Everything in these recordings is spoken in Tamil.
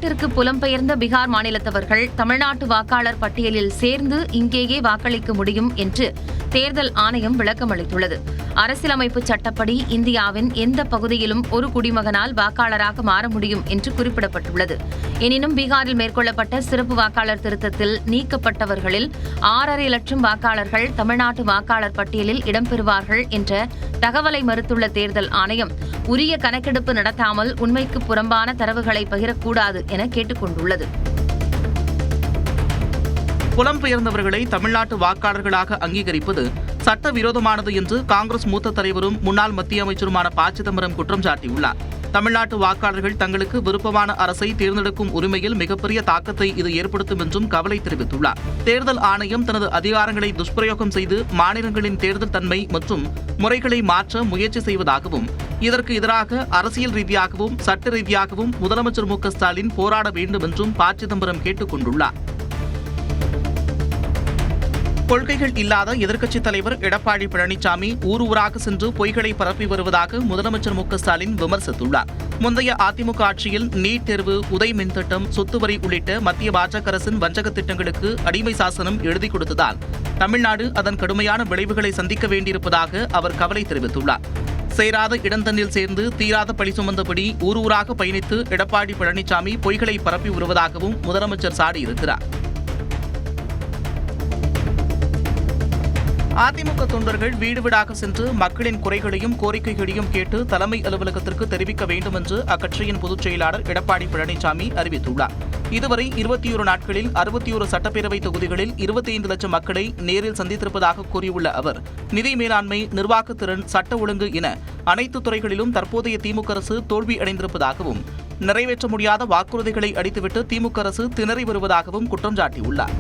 வெளிநாட்டிற்கு புலம்பெயர்ந்த பீகார் மாநிலத்தவர்கள் தமிழ்நாட்டு வாக்காளர் பட்டியலில் சேர்ந்து இங்கேயே வாக்களிக்க முடியும் என்று தேர்தல் ஆணையம் விளக்கம் அளித்துள்ளது. அரசியலமைப்பு சட்டப்படி இந்தியாவின் எந்த பகுதியிலும் ஒரு குடிமகனால் வாக்காளராக மாற முடியும் என்று குறிப்பிடப்பட்டுள்ளது. எனினும் பீகாரில் மேற்கொள்ளப்பட்ட சிறப்பு வாக்காளர் திருத்தத்தில் நீக்கப்பட்டவர்களில் 6.5 லட்சம் வாக்காளர்கள் தமிழ்நாட்டு வாக்காளர் பட்டியலில் இடம்பெறுவார்கள் என்ற தகவலை மறுத்துள்ள தேர்தல் ஆணையம் உரிய கணக்கெடுப்பு நடத்தாமல் உண்மைக்கு புறம்பான தரவுகளை பகிரக்கூடாது என கேட்டுக் கொண்டுள்ளது. புலம்பெயர்ந்தவர்களை தமிழ்நாட்டு வாக்காளர்களாக அங்கீகரிப்பது சட்டவிரோதமானது என்று காங்கிரஸ் மூத்த தலைவரும் முன்னாள் மத்திய அமைச்சருமான ப. சிதம்பரம் குற்றம் சாட்டியுள்ளார். தமிழ்நாட்டு வாக்காளர்கள் தங்களுக்கு விருப்பமான அரசை தேர்ந்தெடுக்கும் உரிமையில் மிகப்பெரிய தாக்கத்தை இது ஏற்படுத்தும் என்றும் கவலை தெரிவித்துள்ளார். தேர்தல் ஆணையம் தனது அதிகாரங்களை துஷ்பிரயோகம் செய்து மாநிலங்களின் தேர்தல் தன்மை மற்றும் முறைகளை மாற்ற முயற்சி செய்வதாகவும் இதற்கு எதிராக அரசியல் ரீதியாகவும் சட்ட ரீதியாகவும் முதலமைச்சர் மு க ஸ்டாலின் போராட வேண்டும் என்றும் ப. சிதம்பரம் கேட்டுக் கொண்டுள்ளார். கொள்கைகள் இல்லாத எதிர்க்கட்சித் தலைவர் எடப்பாடி பழனிசாமி ஊராக சென்று பொய்களை பரப்பி வருவதாக முதலமைச்சர் மு க ஸ்டாலின் விமர்சித்துள்ளார். முந்தைய அதிமுக ஆட்சியில் நீட் தேர்வு, உதய் மின்திட்டம், சொத்து வரி உள்ளிட்ட மத்திய பாஜக அரசின் வஞ்சக திட்டங்களுக்கு அடிமை சாசனம் எழுதி கொடுத்ததால் தமிழ்நாடு அதன் கடுமையான விளைவுகளை சந்திக்க வேண்டியிருப்பதாக அவர் கவலை தெரிவித்துள்ளார். சேராத இடந்தண்ணில் சேர்ந்து தீராத பழி சுமந்தபடி ஊராக பயணித்து எடப்பாடி பழனிசாமி பொய்களை பரப்பி வருவதாகவும் முதலமைச்சர் சாடியிருக்கிறார். அதிமுக தொண்டர்கள் வீடு வீடாக சென்று மக்களின் குறைகளையும் கோரிக்கைகளையும் கேட்டு தலைமை அலுவலகத்திற்கு தெரிவிக்க வேண்டும் என்று அக்கட்சியின் பொதுச் செயலாளர் எடப்பாடி பழனிசாமி அறிவித்துள்ளார். இதுவரை 21 நாட்களில் 61 சட்டப்பேரவை தொகுதிகளில் 25 லட்சம் மக்களை நேரில் சந்தித்திருப்பதாக கூறியுள்ள அவர், நிதி மேலாண்மை, நிர்வாகத்திறன், சட்ட ஒழுங்கு என அனைத்து துறைகளிலும் தற்போதைய திமுக அரசு தோல்வி அடைந்திருப்பதாகவும் நிறைவேற்ற முடியாத வாக்குறுதிகளை அளித்துவிட்டு திமுக அரசு திணறி வருவதாகவும் குற்றம் சாட்டியுள்ளார்.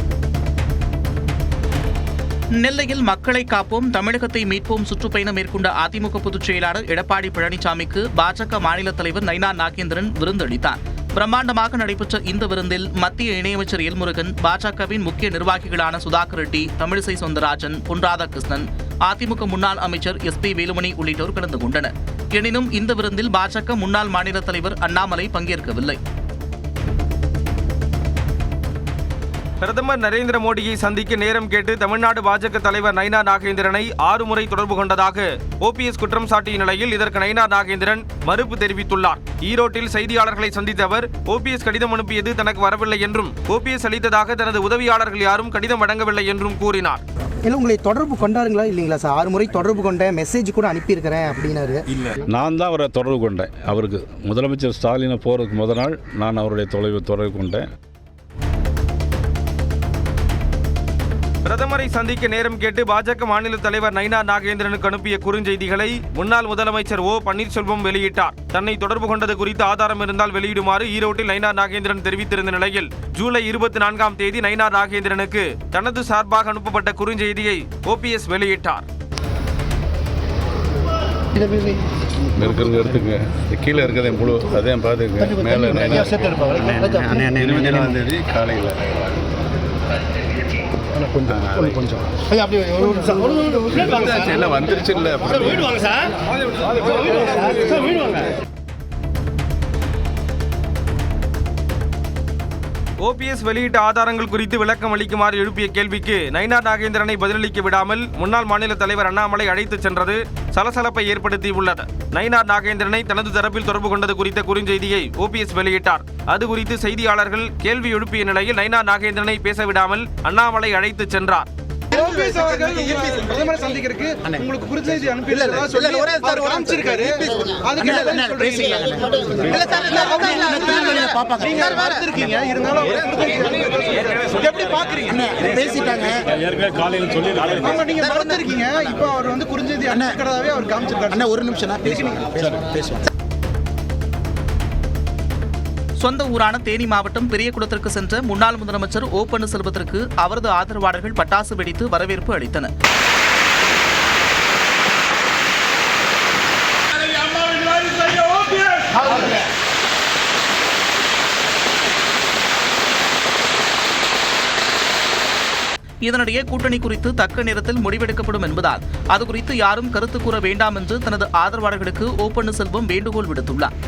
நெல்லையில் மக்களை காப்போம், தமிழகத்தை மீட்போம் சுற்றுப்பயணம் மேற்கொண்ட அதிமுக பொதுச் செயலாளர் எடப்பாடி பழனிசாமிக்கு பாஜக மாநில தலைவர் நயினா நாகேந்திரன் விருந்தளித்தார். பிரம்மாண்டமாக நடைபெற்ற இந்த விருந்தில் மத்திய இணையமைச்சர் எல் முருகன், பாஜகவின் முக்கிய நிர்வாகிகளான சுதாகர் ரெட்டி, தமிழிசை சவுந்தரராஜன், பொன் ராதாகிருஷ்ணன், அதிமுக முன்னாள் அமைச்சர் SP வேலுமணி உள்ளிட்டோர் கலந்து கொண்டனர். எனினும் இந்த விருந்தில் பாஜக முன்னாள் மாநில தலைவர் அண்ணாமலை பங்கேற்கவில்லை. பிரதமர் நரேந்திர மோடியை சந்திக்க நேரம் கேட்டு தமிழ்நாடு பாஜக தலைவர் நயினா நாகேந்திரனை 6 முறை தொடர்பு கொண்டதாக OPS குற்றம் சாட்டிய நிலையில் இதற்கு நயினா நாகேந்திரன் மறுப்பு தெரிவித்துள்ளார். ஈரோட்டில் செய்தியாளர்களை சந்தித்த அவர், OPS கடிதம் அனுப்பியது தனக்கு வரவில்லை என்றும் OPS அளித்ததாக தனது உதவியாளர்கள் யாரும் கடிதம் வழங்கவில்லை என்றும் கூறினார். உங்களை தொடர்பு கொண்டாருங்களா இல்லைங்களா சார்? 6 முறை தொடர்பு கொண்டேன், மெசேஜ் கூட அனுப்பியிருக்கிறேன் அப்படின்னாரு. நான் தான் அவரை தொடர்பு கொண்டேன். அவருக்கு முதலமைச்சர் ஸ்டாலினை போகிறதுக்கு முதல் நாள் நான் அவருடைய தொடர்பு கொண்டேன். பிரதமரை சந்திக்க நேரம் கேட்டு பாஜக மாநில தலைவர் நயினா நாகேந்திரனுக்கு அனுப்பிய குறுஞ்செய்திகளை முன்னாள் முதலமைச்சர் O. பன்னீர்செல்வம் வெளியிட்டார். தன்னை தொடர்பு கொண்டது குறித்து ஆதாரம் இருந்தால் வெளியிடுமாறு ஈரோட்டில் நயினா நாகேந்திரன் தெரிவித்திருந்த நிலையில் ஜூலை 24ஆம் தேதி நயினா நாகேந்திரனுக்கு தனது சார்பாக அனுப்பப்பட்ட குறுஞ்செய்தியை OPS வெளியிட்டார். எடுத்துங்க, கீழே இருக்கிறதே முழு அதையும் பார்த்துங்க. மேலே 27ஆம் தேதி காலையில் கொஞ்சம் வந்துருச்சு இல்லை. OPS வெளியிட்ட ஆதாரங்கள் குறித்து விளக்கம் அளிக்குமாறு எழுப்பிய கேள்விக்கு நயினா நாகேந்திரனை பதிலளிக்க விடாமல் முன்னாள் மாநில தலைவர் அண்ணாமலை அழைத்துச் சென்றது சலசலப்பை ஏற்படுத்தியுள்ளது. நயினா நாகேந்திரனை தனது தரப்பில் தொடர்பு கொண்டது குறித்த குறுஞ்செய்தியை OPS வெளியிட்டார். அது குறித்து செய்தியாளர்கள் கேள்வி எழுப்பிய நிலையில் நயினா நாகேந்திரனை பேச விடாமல் அண்ணாமலை அழைத்துச் சென்றார். பிரதமரை சந்திக்கிறதுக்கு உங்களுக்கு குறுஞ்செய்தி அனுப்பியிருக்காரு. ஒரு நிமிஷம் சொந்த ஊரான தேனி மாவட்டம் பெரியகுளத்திற்கு சென்ற முன்னாள் முதலமைச்சர் O. பன்னீர்செல்வத்திற்கு அவரது ஆதரவாளர்கள் பட்டாசு வெடித்து வரவேற்பு அளித்தனர். இதனிடையே கூட்டணி குறித்து தக்க நேரத்தில் முடிவெடுக்கப்படும் என்பதால் அது குறித்து யாரும் கருத்து கூற வேண்டாம் என்று தனது ஆதரவாளர்களுக்கு O. பன்னீர்செல்வம் வேண்டுகோள் விடுத்துள்ளார்.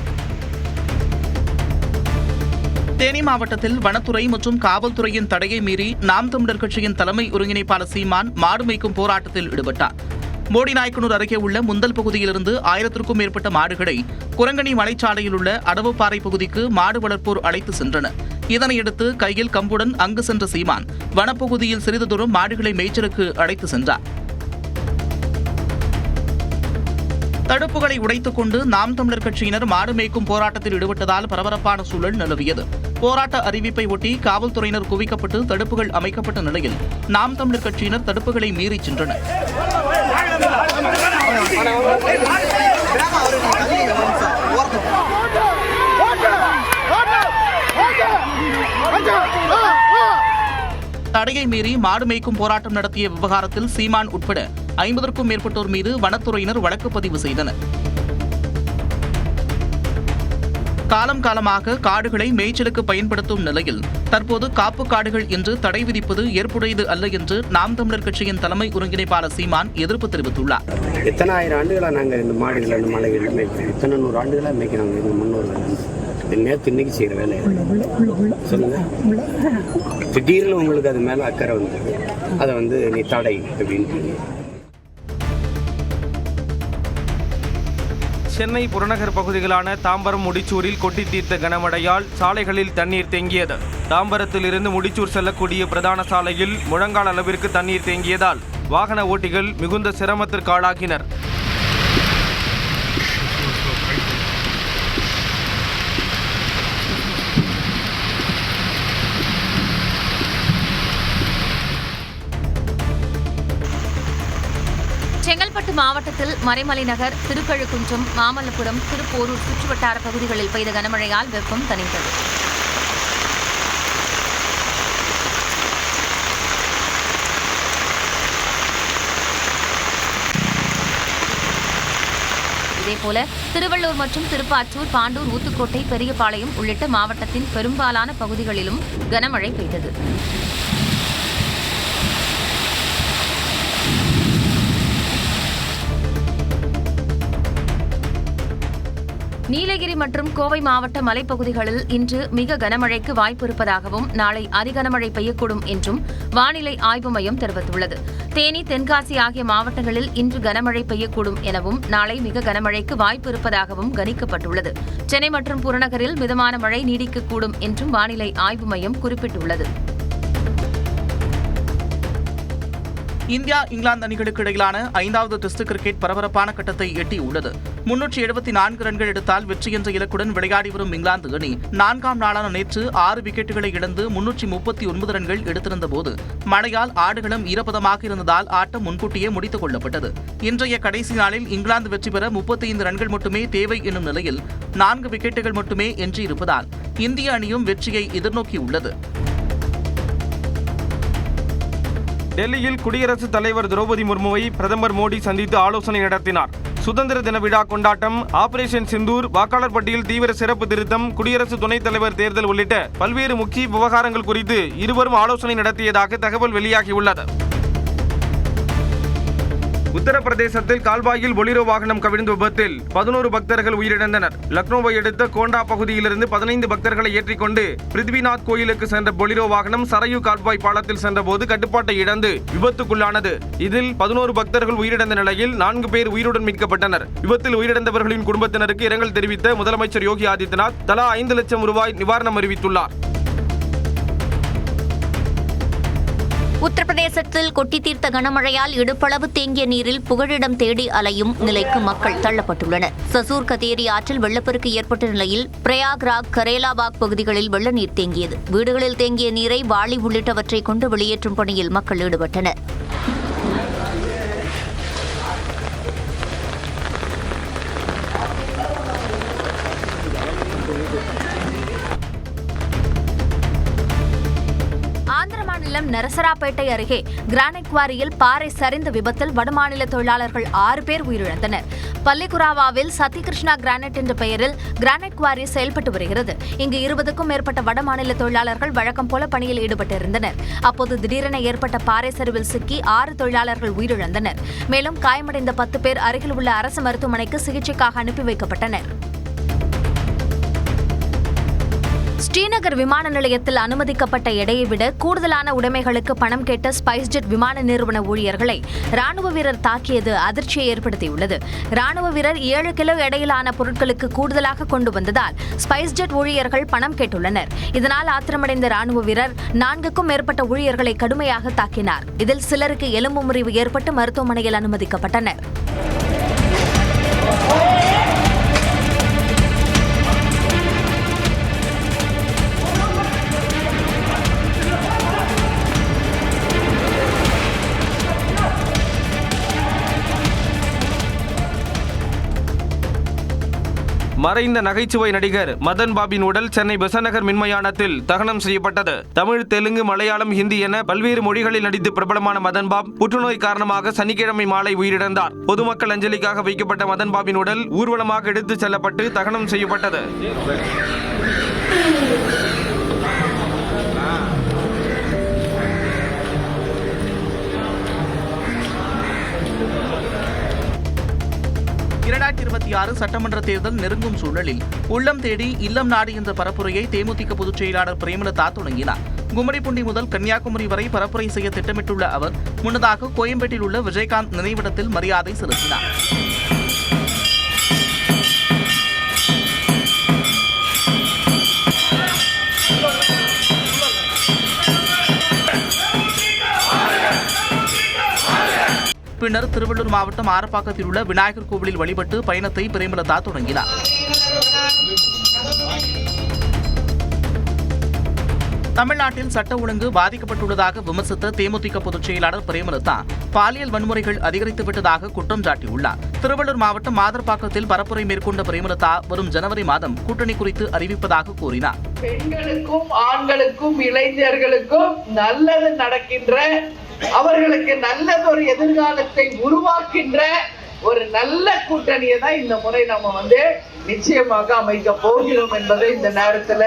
தேனி மாவட்டத்தில் வனத்துறை மற்றும் காவல்துறையின் தடையை மீறி நாம் தமிழர் கட்சியின் தலைமை ஒருங்கிணைப்பாளர் சீமான் மாடு மேய்க்கும் போராட்டத்தில் ஈடுபட்டார். மோடிநாயக்கனூர் அருகே உள்ள முந்தல் பகுதியிலிருந்து 1000க்கும் மேற்பட்ட மாடுகளை குரங்கணி மலைச்சாலையில் உள்ள அடவுப்பாறை பகுதிக்கு மாடு வளர்ப்போர் அழைத்து சென்றனர். இதனையடுத்து கையில் கம்புடன் அங்கு சென்ற சீமான் வனப்பகுதியில் சிறிது தூரம் மாடுகளை மேய்ச்சலுக்கு அழைத்து சென்றார். தடுப்புகளை உடைத்துக் கொண்டு நாம் தமிழர் கட்சியினர் மாடு மேய்க்கும் போராட்டத்தில் ஈடுபட்டதால் பரபரப்பான சூழல் நிலவியது. போராட்ட அறிவிப்பை ஒட்டி காவல்துறையினர் குவிக்கப்பட்டு தடுப்புகள் அமைக்கப்பட்ட நிலையில் நாம் தமிழர் கட்சியினர் தடுப்புகளை மீறி சென்றனர். தடையை மீறி மாடு மேய்க்கும் போராட்டம் நடத்திய விவகாரத்தில் சீமான் உட்பட 50க்கும் மேற்பட்டோர் மீது வனத்துறையினர் வழக்கு பதிவு செய்தனர். காலம் காலமாக காடுகளை மேய்ச்சலுக்கு பயன்படுத்தும் நிலையில் தற்போது காப்பு காடுகள் என்று தடை விதிப்பது ஏற்புடையது அல்ல என்று நாம் தமிழர் கட்சியின் தலைமை ஒருங்கிணைப்பாளர் சீமான் எதிர்ப்பு தெரிவித்துள்ளார். எத்தனை ஆயிரம் ஆண்டுகளாக நாங்கள் இந்த மாடுகள் அந்த மலைகளில் மேய்க்கிறோம், இத்தனை 100 ஆண்டுகளாக மேய்க்கிறாங்க எங்கள் முன்னோர்கள். இது நேற்று இன்னைக்கு செய்கிற வேலை சொல்லுங்க. திடீர்னு உங்களுக்கு அது மேலே அக்கறை வந்தது, அதை நீ தடை அப்படின்னு. சென்னை புறநகர் பகுதிகளான தாம்பரம், முடிச்சூரில் கொட்டி தீர்த்த கனமழையால் சாலைகளில் தண்ணீர் தேங்கியது. தாம்பரத்தில் இருந்து முடிச்சூர் செல்லக்கூடிய பிரதான சாலையில் முழங்கால் அளவிற்கு தண்ணீர் தேங்கியதால் வாகன ஓட்டிகள் மிகுந்த சிரமத்திற்கு ஆளாகினர். செங்கல்பட்டு மாவட்டத்தில் மறைமலை நகர், திருக்கழுக்குன்றம், மாமல்லபுரம், திருப்போரூர் சுற்றுவட்டார பகுதிகளில் பெய்த கனமழையால் வெப்பம் தணிந்தது. இதேபோல திருவள்ளூர் மற்றும் திருப்பாச்சூர், பாண்டூர், ஊத்துக்கோட்டை, பெரியபாளையம் உள்ளிட்ட மாவட்டத்தின் பெரும்பாலான பகுதிகளிலும் கனமழை பெய்தது. நீலகிரி மற்றும் கோவை மாவட்ட மலைப்பகுதிகளில் இன்று மிக கனமழைக்கு வாய்ப்பு இருப்பதாகவும் நாளை அதிகனமழை பெய்யக்கூடும் என்றும் வானிலை ஆய்வு மையம் தெரிவித்துள்ளது. தேனி, தென்காசி ஆகிய மாவட்டங்களில் இன்று கனமழை பெய்யக்கூடும் எனவும் நாளை மிக கனமழைக்கு வாய்ப்பு இருப்பதாகவும் கணிக்கப்பட்டுள்ளது. சென்னை மற்றும் புறநகரில் மிதமான மழை நீடிக்கக்கூடும் என்றும் வானிலை ஆய்வு மையம் குறிப்பிட்டுள்ளது. இந்தியா, இங்கிலாந்து அணிகளுக்கு இடையிலான 5வது டெஸ்ட் கிரிக்கெட் பரபரப்பான கட்டத்தை எட்டியுள்ளது. 374 ரன்கள் எடுத்தால் வெற்றி என்ற இலக்குடன் விளையாடி வரும் இங்கிலாந்து அணி 4ஆம் நாளான நேற்று 6 விக்கெட்டுகளை இழந்து 339 ரன்கள் எடுத்திருந்தபோது மழையால் ஆடுகளம் ஈரப்பதமாக இருந்ததால் ஆட்டம் முன்கூட்டியே முடித்துக் கொள்ளப்பட்டது. இன்றைய கடைசி நாளில் இங்கிலாந்து வெற்றி பெற 35 ரன்கள் மட்டுமே தேவை என்னும் நிலையில் 4 விக்கெட்டுகள் மட்டுமே எஞ்சியிருப்பதால் இந்திய அணியும் வெற்றியை எதிர்நோக்கியுள்ளது. டெல்லியில் குடியரசுத் தலைவர் திரௌபதி முர்முவை பிரதமர் மோடி சந்தித்து ஆலோசனை நடத்தினார். சுதந்திர தின விழா கொண்டாட்டம், ஆபரேஷன் சிந்தூர், வாக்காளர் பட்டியல் தீவிர சிறப்பு திருத்தம், குடியரசு துணைத் தலைவர் தேர்தல் உள்ளிட்ட பல்வேறு முக்கிய விவகாரங்கள் குறித்து இருவரும் ஆலோசனை நடத்தியதாக தகவல் வெளியாகியுள்ளது. உத்தரப்பிரதேசத்தில் கால்வாயில் பொலிரோ வாகனம் கவிழ்ந்த விபத்தில் 11 பக்தர்கள் உயிரிழந்தனர். லக்னோவை அடுத்த கோண்டா பகுதியிலிருந்து 15 பக்தர்களை ஏற்றிக்கொண்டு பிருத்விநாத் கோயிலுக்கு சென்ற பொலிரோ வாகனம் சரையு கால்வாய் பாலத்தில் சென்றபோது கட்டுப்பாட்டை இழந்து விபத்துக்குள்ளானது. இதில் 11 பக்தர்கள் உயிரிழந்த நிலையில் 4 பேர் உயிருடன் மீட்கப்பட்டனர். விபத்தில் உயிரிழந்தவர்களின் குடும்பத்தினருக்கு இரங்கல் தெரிவித்த முதலமைச்சர் யோகி ஆதித்யநாத் தலா 5 லட்சம் ரூபாய் நிவாரணம் அறிவித்துள்ளார். உத்தரப்பிரதேசத்தில் கொட்டி தீர்த்த கனமழையால் இடுப்பளவு தேங்கிய நீரில் புகழிடம் தேடி அலையும் நிலைக்கு மக்கள் தள்ளப்பட்டுள்ளனர். சசூர் கதேரி ஆற்றில் வெள்ளப்பெருக்கு ஏற்பட்ட நிலையில் பிரயாக்ராஜ், கரேலாபாக் பகுதிகளில் வெள்ள நீர் தேங்கியது. வீடுகளில் தேங்கிய நீரை வாளி உள்ளிட்டவற்றை கொண்டு வெளியேற்றும் பணியில் மக்கள் ஈடுபட்டனர். நரசராப்பேட்டை அருகே கிரானைட் குவாரியில் பாறை சரிந்த விபத்தில் வடமாநில தொழிலாளர்கள் 6 பேர் உயிரிழந்தனர். பள்ளிக்குராவாவில் சத்யகிருஷ்ணா கிரானைட் என்ற பெயரில் கிரானைட் குவாரி செயல்பட்டு வருகிறது. இங்கு 20க்கும் மேற்பட்ட வடமாநில தொழிலாளர்கள் வழக்கம் போல பணியில் ஈடுபட்டிருந்தனர். அப்போது திடீரென ஏற்பட்ட பாறை சரிவில் சிக்கி 6 தொழிலாளர்கள் உயிரிழந்தனர். மேலும் காயமடைந்த 10 பேர் அருகில் உள்ள அரசு மருத்துவமனைக்கு சிகிச்சைக்காக அனுப்பி வைக்கப்பட்டனர். ஸ்ரீநகர் விமான நிலையத்தில் அனுமதிக்கப்பட்ட எடையை விட கூடுதலான உடைமைகளுக்கு பணம் கேட்ட ஸ்பைஸ்ஜெட் விமான நிறுவன ஊழியர்களை ராணுவ வீரர் தாக்கியது அதிர்ச்சியை ஏற்படுத்தியுள்ளது. ராணுவ வீரர் 7 கிலோ எடையிலான பொருட்களுக்கு கூடுதலாக கொண்டு வந்ததால் ஸ்பைஸ்ஜெட் ஊழியர்கள் பணம் கேட்டுள்ளனர். இதனால் ஆத்திரமடைந்த ராணுவ வீரர் 4க்கும் மேற்பட்ட ஊழியர்களை கடுமையாக தாக்கினார். இதில் சிலருக்கு எலும்பு முறிவு ஏற்பட்டு மருத்துவமனையில் அனுமதிக்கப்பட்டனர். மறைந்த நகைச்சுவை நடிகர் மதன் பாபின் உடல் சென்னை பெசநகர் மின்மயானத்தில் தகனம் செய்யப்பட்டது. தமிழ், தெலுங்கு, மலையாளம், ஹிந்தி என பல்வேறு மொழிகளில் நடித்து பிரபலமான மதன் பாப் புற்றுநோய் காரணமாக சனிக்கிழமை மாலை உயிரிழந்தார். பொதுமக்கள் அஞ்சலிக்காக வைக்கப்பட்ட மதன் பாபின் உடல் ஊர்வலமாக எடுத்துச் செல்லப்பட்டு தகனம் செய்யப்பட்டது. சட்டமன்ற தேர்தல் நெருங்கும் சூழலில் உள்ளம் தேடி இல்லம் நாடி என்ற பரப்புரையை தேமுதிக பொதுச் செயலாளர் பிரேமலதா தொடங்கினார். கும்மிடிப்பூண்டி முதல் கன்னியாகுமரி வரை பரப்புரை செய்ய திட்டமிட்டுள்ள அவர் முன்னதாக கோயம்பேட்டில் உள்ள விஜயகாந்த் நினைவிடத்தில் மரியாதை செலுத்தினார். பின்னர் திருவள்ளூர் மாவட்டம் ஆரப்பாக்கத்தில் உள்ள விநாயகர் கோவிலில் வழிபட்டு பயணத்தை பிரேமலதா தொடங்கினார். தமிழ்நாட்டில் சட்ட ஒழுங்கு பாதிக்கப்பட்டுள்ளதாக விமர்சித்த தேமுதிக பொதுச் செயலாளர் பிரேமலதா பாலியல் வன்முறைகள் அதிகரித்துவிட்டதாக குற்றம் சாட்டியுள்ளார். திருவள்ளூர் மாவட்டம் மாதர்பாக்கத்தில் பரப்புரை மேற்கொண்ட பிரேமலதா வரும் ஜனவரி மாதம் கூட்டணி குறித்து அறிவிப்பதாக கூறினார். பெண்களுக்கும் ஆண்களுக்கும் இளைஞர்களுக்கும் நல்லது நடக்கின்ற, அவர்களுக்கு நல்லதொரு எதிர்காலத்தை உருவாக்கின்ற ஒரு நல்ல கூட்டணியை தான் இந்த முறை நம்ம நிச்சயமாக அமைக்க போகிறோம் என்பதை இந்த நேரத்தில்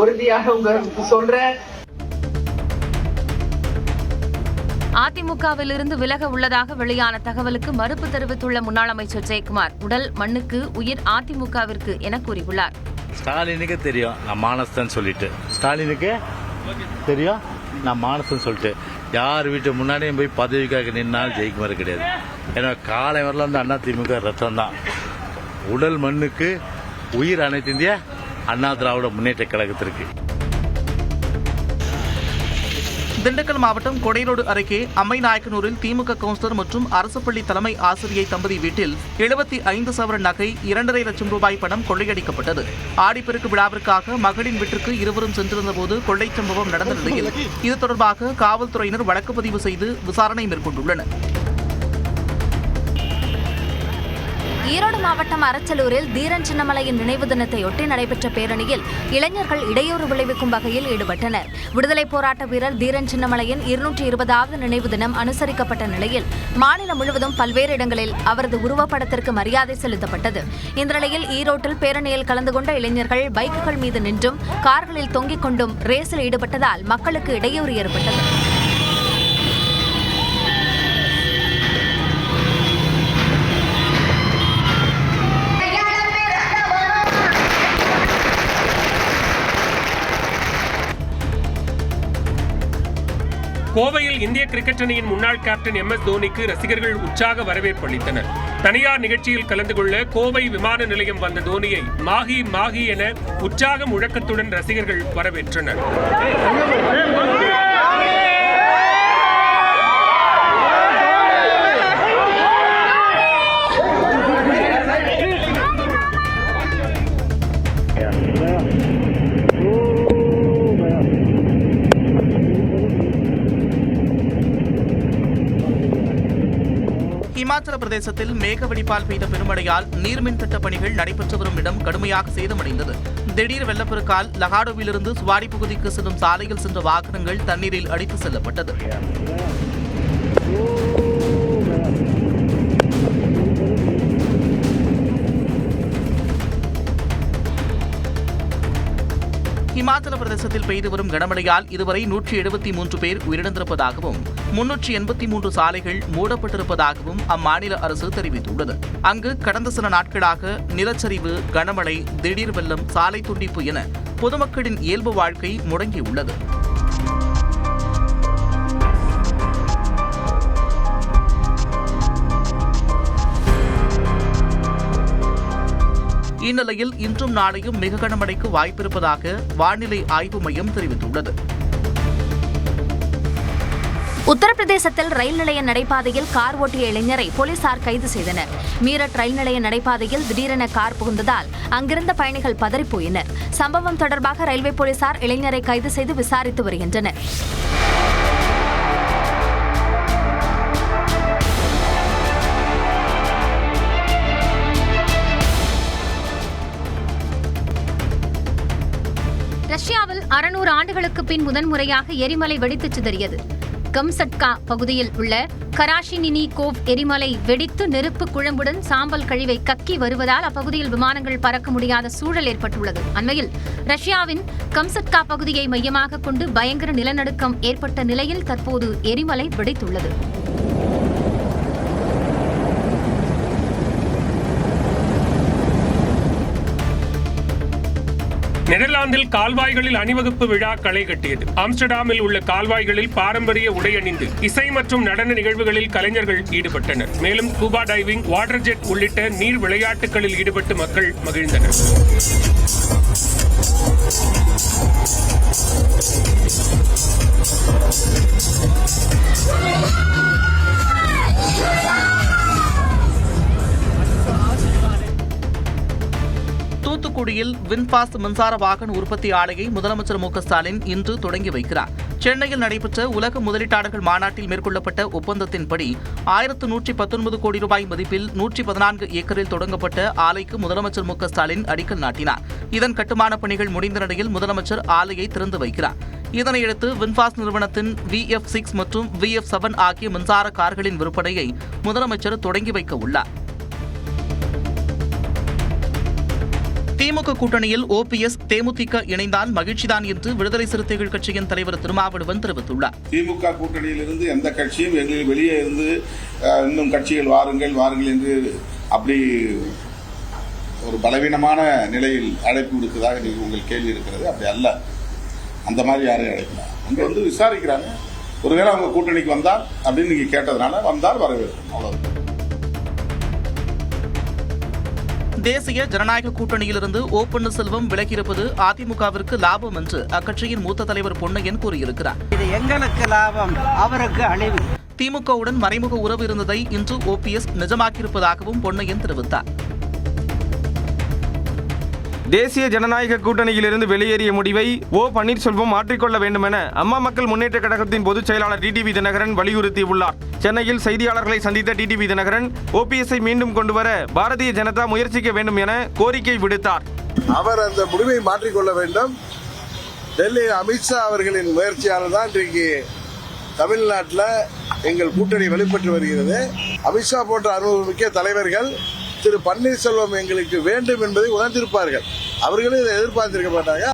உறுதியாக உங்களுக்கு சொல்றேன். அதிமுகவில் இருந்து விலக உள்ளதாக வெளியான தகவலுக்கு மறுப்பு தெரிவித்துள்ள முன்னாள் அமைச்சர் ஜெயக்குமார், உடல் மண்ணுக்கு உயிர் அதிமுகவிற்கு என கூறியுள்ளார். ஸ்டாலினுக்கு தெரியும் நான் மானஸ்தான் சொல்லிட்டு, ஸ்டாலினுக்கு தெரியும் நான் மானஸ்தான் சொல்லிட்டு, யார் வீட்டு முன்னாடியும் போய் பதவிக்காக நின்னால் ஜெயிக்குமாறு கிடையாது. ஏன்னா காலை வரல அண்ணா திமுக ரத்தம் தான். உடல் மண்ணுக்கு உயிர் அனைத்து இந்திய அண்ணா திராவிட முன்னேற்ற கழகத்திற்கு. திண்டுக்கல் மாவட்டம் கொடைரோடு அருகே அம்மைநாயக்கனூரில் திமுக கவுன்சிலர் மற்றும் அரசு பள்ளி தலைமை ஆசிரியை தம்பதி வீட்டில் 75 சவரன் நகை 2.5 லட்சம் ரூபாய் பணம் கொள்ளையடிக்கப்பட்டது. ஆடிப்பெருக்கு விழாவிற்காக மகளின் வீட்டிற்கு இருவரும் சென்றிருந்தபோது கொள்ளை சம்பவம் நடந்த நிலையில் இது தொடர்பாக காவல்துறையினர் வழக்கு பதிவு செய்து விசாரணை மேற்கொண்டுள்ளனர். ஈரோடு மாவட்டம் அரச்சலூரில் தீரன் சின்னமலையின் நினைவு தினத்தையொட்டி நடைபெற்ற பேரணியில் இளைஞர்கள் இடையூறு விளைவிக்கும் வகையில் ஈடுபட்டனர். விடுதலை போராட்ட வீரர் தீரன் சின்னமலையின் 220வது நினைவு தினம் அனுசரிக்கப்பட்ட நிலையில் மாநிலம் முழுவதும் பல்வேறு இடங்களில் அவரது உருவப்படத்திற்கு மரியாதை செலுத்தப்பட்டது. இந்த நிலையில் ஈரோட்டில் பேரணியில் கலந்து கொண்ட இளைஞர்கள் பைக்குகள் மீது நின்றும் கார்களில் தொங்கிக் கொண்டும் ரேஸில் ஈடுபட்டதால் மக்களுக்கு இடையூறு ஏற்பட்டது. கோவையில் இந்திய கிரிக்கெட் அணியின் முன்னாள் கேப்டன் MS தோனிக்கு ரசிகர்கள் உற்சாக வரவேற்பு அளித்தனர். தனியார் நிகழ்ச்சியில் கலந்து கொள்ள கோவை விமான நிலையம் வந்த தோனியை மாஹி மாஹி என உற்சாக முழக்கத்துடன் ரசிகர்கள் வரவேற்றனர். இமாச்சல பிரதேசத்தில் மேக வெடிப்பால் பெய்த பெருமழையால் நீர்மின் திட்டப் பணிகள் நடைபெற்று வரும் இடம் கடுமையாக சேதமடைந்தது. திடீர் வெள்ளப்பெருக்கால் லகாடோவிலிருந்து சுவாடி பகுதிக்கு செல்லும் சாலையில் சென்ற வாகனங்கள் தண்ணீரில் அடித்து செல்லப்பட்டது. இமாச்சல பிரதேசத்தில் பெய்து வரும் கனமழையால் இதுவரை 173 பேர் உயிரிழந்திருப்பதாகவும் 383 சாலைகள் மூடப்பட்டிருப்பதாகவும் அம்மாநில அரசு தெரிவித்துள்ளது. அங்கு கடந்த சில நாட்களாக நிலச்சரிவு, கனமழை, திடீர் வெள்ளம், சாலை துண்டிப்பு என பொதுமக்களின் இயல்பு வாழ்க்கை முடங்கியுள்ளது. இந்நிலையில் இன்றும் நாளையும் மிக கனமழைக்கு வாய்ப்பிருப்பதாக வானிலை ஆய்வு மையம் தெரிவித்துள்ளது. உத்தரப்பிரதேசத்தில் ரயில் நிலைய நடைபாதையில் கார் ஓட்டிய இளைஞரை போலீசார் கைது செய்தனர். மீரட் ரயில் நிலைய நடைபாதையில் திடீரென கார் புகுந்ததால் அங்கிருந்த பயணிகள் பதறிப்போயினர். சம்பவம் தொடர்பாக ரயில்வே போலீசார் இளைஞரை கைது செய்து விசாரித்து வருகின்றனர். ரஷ்யாவில் 600 ஆண்டுகளுக்கு பின் முதன்முறையாக எரிமலை வெடித்து சிதறியது. கம்சட்கா பகுதியில் உள்ள கராஷினினிகோவ் எரிமலை வெடித்து நெருப்பு குழம்புடன் சாம்பல் கழிவை கக்கி வருவதால் அப்பகுதியில் விமானங்கள் பறக்க முடியாத சூழல் ஏற்பட்டுள்ளது. அண்மையில் ரஷ்யாவின் கம்சட்கா பகுதியை மையமாக கொண்டு பயங்கர நிலநடுக்கம் ஏற்பட்ட நிலையில் தற்போது எரிமலை வெடித்துள்ளது. நெதர்லாந்தில் கால்வாய்களில் அணிவகுப்பு விழா களை கட்டியது. ஆம்ஸ்டர்டாமில் உள்ள கால்வாய்களில் பாரம்பரிய உடை அணிந்து இசை மற்றும் நடன நிகழ்வுகளில் கலைஞர்கள் ஈடுபட்டனர். மேலும் ஸ்கூபா டைவிங், வாட்டர் ஜெட் உள்ளிட்ட நீர் விளையாட்டுகளில் ஈடுபட்டு மக்கள் மகிழ்ந்தனர். தூத்துக்குடியில் வின்பாஸ்ட் மின்சார வாகன உற்பத்தி ஆலையை முதலமைச்சர் மு க ஸ்டாலின் இன்று தொடங்கி வைக்கிறார். சென்னையில் நடைபெற்ற உலக முதலீட்டாளர்கள் மாநாட்டில் மேற்கொள்ளப்பட்ட ஒப்பந்தத்தின்படி 1119 கோடி ரூபாய் மதிப்பில் 114 ஏக்கரில் தொடங்கப்பட்ட ஆலைக்கு முதலமைச்சர் மு க ஸ்டாலின் அடிக்கல் நாட்டினார். இதன் கட்டுமான பணிகள் முடிந்த நிலையில் முதலமைச்சர் ஆலையை திறந்து வைக்கிறார். இதனையடுத்து வின்பாஸ்ட் நிறுவனத்தின் VF6 மற்றும் VF7 ஆகிய மின்சார கார்களின் விற்பனையை முதலமைச்சர் தொடங்கி வைக்க உள்ளார். திமுக கூட்டணியில் OPS, தேமுதிக இணைந்தால் மகிழ்ச்சிதான் என்று விடுதலை சிறுத்தைகள் கட்சியின் தலைவர் திருமாவளவன் தெரிவித்துள்ளார். திமுக கூட்டணியில் இருந்து எந்த கட்சியும் எங்களுக்கு வெளியே இருந்து இன்னும் கட்சிகள் வாருங்கள் வாருங்கள் என்று அப்படி ஒரு பலவீனமான நிலையில் அழைப்பு விடுத்ததாக உங்கள் கேள்வி இருக்கிறது. அப்படி அல்ல, அந்த மாதிரி யாரையும் அழைக்கலாம். அங்க வந்து விசாரிக்கிறாங்க. ஒருவேளை அவங்க கூட்டணிக்கு வந்தால் அப்படின்னு நீங்க கேட்டதுனால வந்தால் வரவேற்கும், அவ்வளவு. தேசிய ஜனநாயக கூட்டணியிலிருந்து ஓ பன்னீர்செல்வம் விலகியிருப்பது அதிமுகவிற்கு லாபம் என்று அக்கட்சியின் மூத்த தலைவர் பொன்னையன் கூறியிருக்கிறார். இது எங்களுக்கு லாபம், அவருக்கு அழிவு. திமுகவுடன் மறைமுக உறவு இருந்ததை இன்று OPS நிஜமாக்கியிருப்பதாகவும் பொன்னையன் தெரிவித்தார். தேசிய ஜனநாயக கூட்டணியிலிருந்து வெளியேறிய முடிவை ஓ பன்னீர்செல்வம் மாற்றிக்கொள்ள வேண்டும் என அம்மா மக்கள் முன்னேற்ற கழகத்தின் பொதுச் செயலாளர் டிடிவி தினகரன் வலியுறுத்தியுள்ளார். சென்னையில் செய்தியாளர்களை சந்தித்த டிடிவி தினகரன் OPSஐ மீண்டும் கொண்டுவர பாரதிய ஜனதா முயற்சிக்க வேண்டும் என கோரிக்கை விடுத்தார். அவர் அந்த முடிவை மாற்றிக்கொள்ள வேண்டும். டெல்லி அமித்ஷா அவர்களின் முயற்சியால் தான் இன்றைக்கு தமிழ்நாட்டில் எங்கள் கூட்டணி வெளிப்பட்டு வருகிறது. அமித்ஷா போன்ற அனுபவமிக்க தலைவர்கள் திரு பன்னீர்செல்வம் எங்களுக்கு வேண்டும் என்பதை உணர்ந்திருப்பார்கள். அவர்களும் இதை எதிர்பார்த்திருக்க மாட்டாங்க.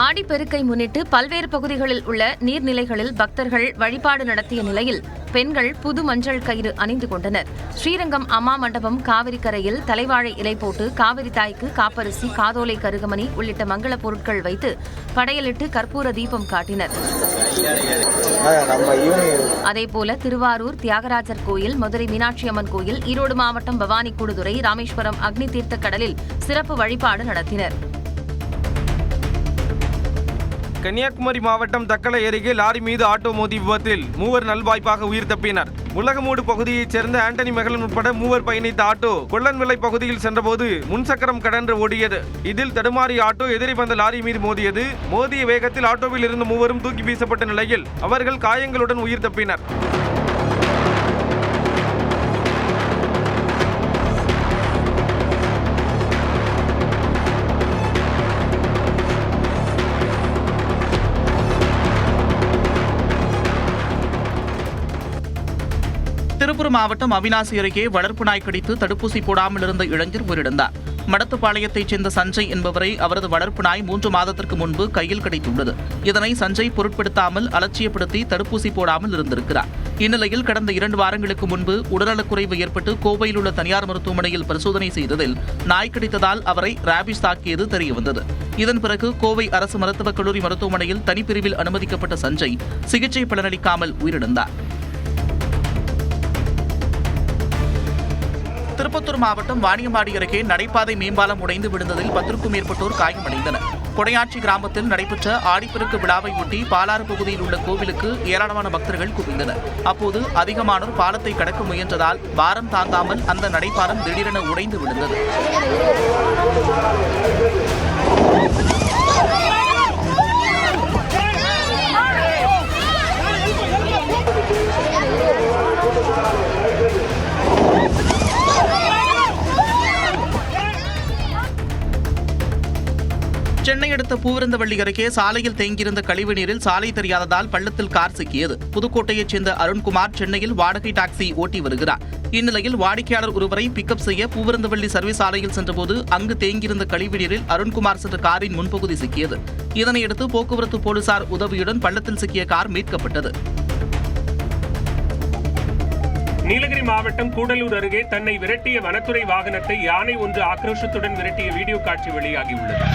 ஆடிப்பெருக்கை முன்னிட்டு பல்வேறு பகுதிகளில் உள்ள நீர்நிலைகளில் பக்தர்கள் வழிபாடு நடத்திய நிலையில் பெண்கள் புது மஞ்சள் கயிறு அணிந்து கொண்டனர். ஸ்ரீரங்கம் அம்மா மண்டபம் காவிரி கரையில் தலைவாழை இலை போட்டு காவிரி தாய்க்கு காப்பரிசி, காதோலை கருகமணி உள்ளிட்ட மங்கள பொருட்கள் வைத்து படையலிட்டு கற்பூர தீபம் காட்டினர். அதேபோல திருவாரூர் தியாகராஜர் கோயில், மதுரை மீனாட்சி அம்மன் கோயில், ஈரோடு மாவட்டம் பவானி கூடுதுறை, ராமேஸ்வரம் அக்னி தீர்த்த கடலில் சிறப்பு வழிபாடு நடத்தினர். கன்னியாகுமரி மாவட்டம் தக்கலை அருகே லாரி மீது ஆட்டோ மோதி விபத்தில் 3 நல்வாய்ப்பாக உயிர் தப்பினர். உலகமூடு பகுதியைச் சேர்ந்த ஆண்டனி மெகலன் உட்பட 3 பயணித்த ஆட்டோ கொள்ளன்விளை பகுதியில் சென்றபோது முன்சக்கரம் கடன்று ஓடியது. இதில் தடுமாறிய ஆட்டோ எதிரி வந்த லாரி மீது மோதியது. மோதிய வேகத்தில் ஆட்டோவில் இருந்த 3வரும் தூக்கி வீசப்பட்ட நிலையில் அவர்கள் காயங்களுடன் உயிர் தப்பினர். திருப்பூர் மாவட்டம் அவிநாசி அருகே வளர்ப்பு நாய் கடித்து தடுப்பூசி போடாமல் இருந்த இளைஞர் உயிரிழந்தார். மடத்துப்பாளையத்தைச் சேர்ந்த சஞ்சய் என்பவரை அவரது வளர்ப்பு நாய் 3 மாதத்திற்கு முன்பு கையில் கிடைத்துள்ளது. இதனை சஞ்சய் பொருட்படுத்தாமல் அலட்சியப்படுத்தி தடுப்பூசி போடாமல் இருந்திருக்கிறார். இந்நிலையில் கடந்த 2 வாரங்களுக்கு முன்பு உடல்நலக்குறைவு ஏற்பட்டு கோவையில் உள்ள தனியார் மருத்துவமனையில் பரிசோதனை செய்ததில் நாய் கடித்ததால் அவரை ராபிஸ் தாக்கியது தெரியவந்தது. இதன் பிறகு கோவை அரசு மருத்துவக் கல்லூரி மருத்துவமனையில் தனிப்பிரிவில் அனுமதிக்கப்பட்ட சஞ்சய் சிகிச்சை பலனளிக்காமல் உயிரிழந்தார். திருப்பத்தூர் மாவட்டம் வாணியம்பாடி அருகே நடைபாதை மேம்பாலம் உடைந்து விழுந்ததில் 10க்கும் மேற்பட்டோர் காயமடைந்தனர். கொடையாட்சி கிராமத்தில் நடைபெற்ற ஆடிப்பெருக்கு விழாவை ஒட்டி பாலாறு பகுதியில் உள்ள கோவிலுக்கு ஏராளமான பக்தர்கள் குவிந்தனர். அப்போது அதிகமானோர் பாலத்தை கடக்க முயன்றதால் பாரம் தாங்காமல் அந்த நடைபாலம் திடீரென உடைந்து விழுந்தது. சென்னை அடுத்த பூவிருந்தவள்ளி அருகே சாலையில் தேங்கியிருந்த கழிவுநீரில் சாலை தெரியாததால் பள்ளத்தில் கார் சிக்கியது. புதுக்கோட்டையைச் சேர்ந்த அருண்குமார் சென்னையில் வாடகை டாக்ஸி ஓட்டி வருகிறார். இந்நிலையில் வாடிக்கையாளர் ஒருவரை பிக்கப் செய்ய பூவிருந்தவள்ளி சர்வீஸ் சாலையில் சென்றபோது அங்கு தேங்கியிருந்த கழிவுநீரில் அருண்குமார் சென்ற காரின் முன்பகுதி சிக்கியது. இதனையடுத்து போக்குவரத்து போலீசார் உதவியுடன் பள்ளத்தில் சிக்கிய கார் மீட்கப்பட்டது. நீலகிரி மாவட்டம் கூடலூர் அருகே தன்னை விரட்டிய வனத்துறை வாகனத்தை யானை ஒன்று ஆக்ரோஷத்துடன் விரட்டிய வீடியோ காட்சி வெளியாகியுள்ளது.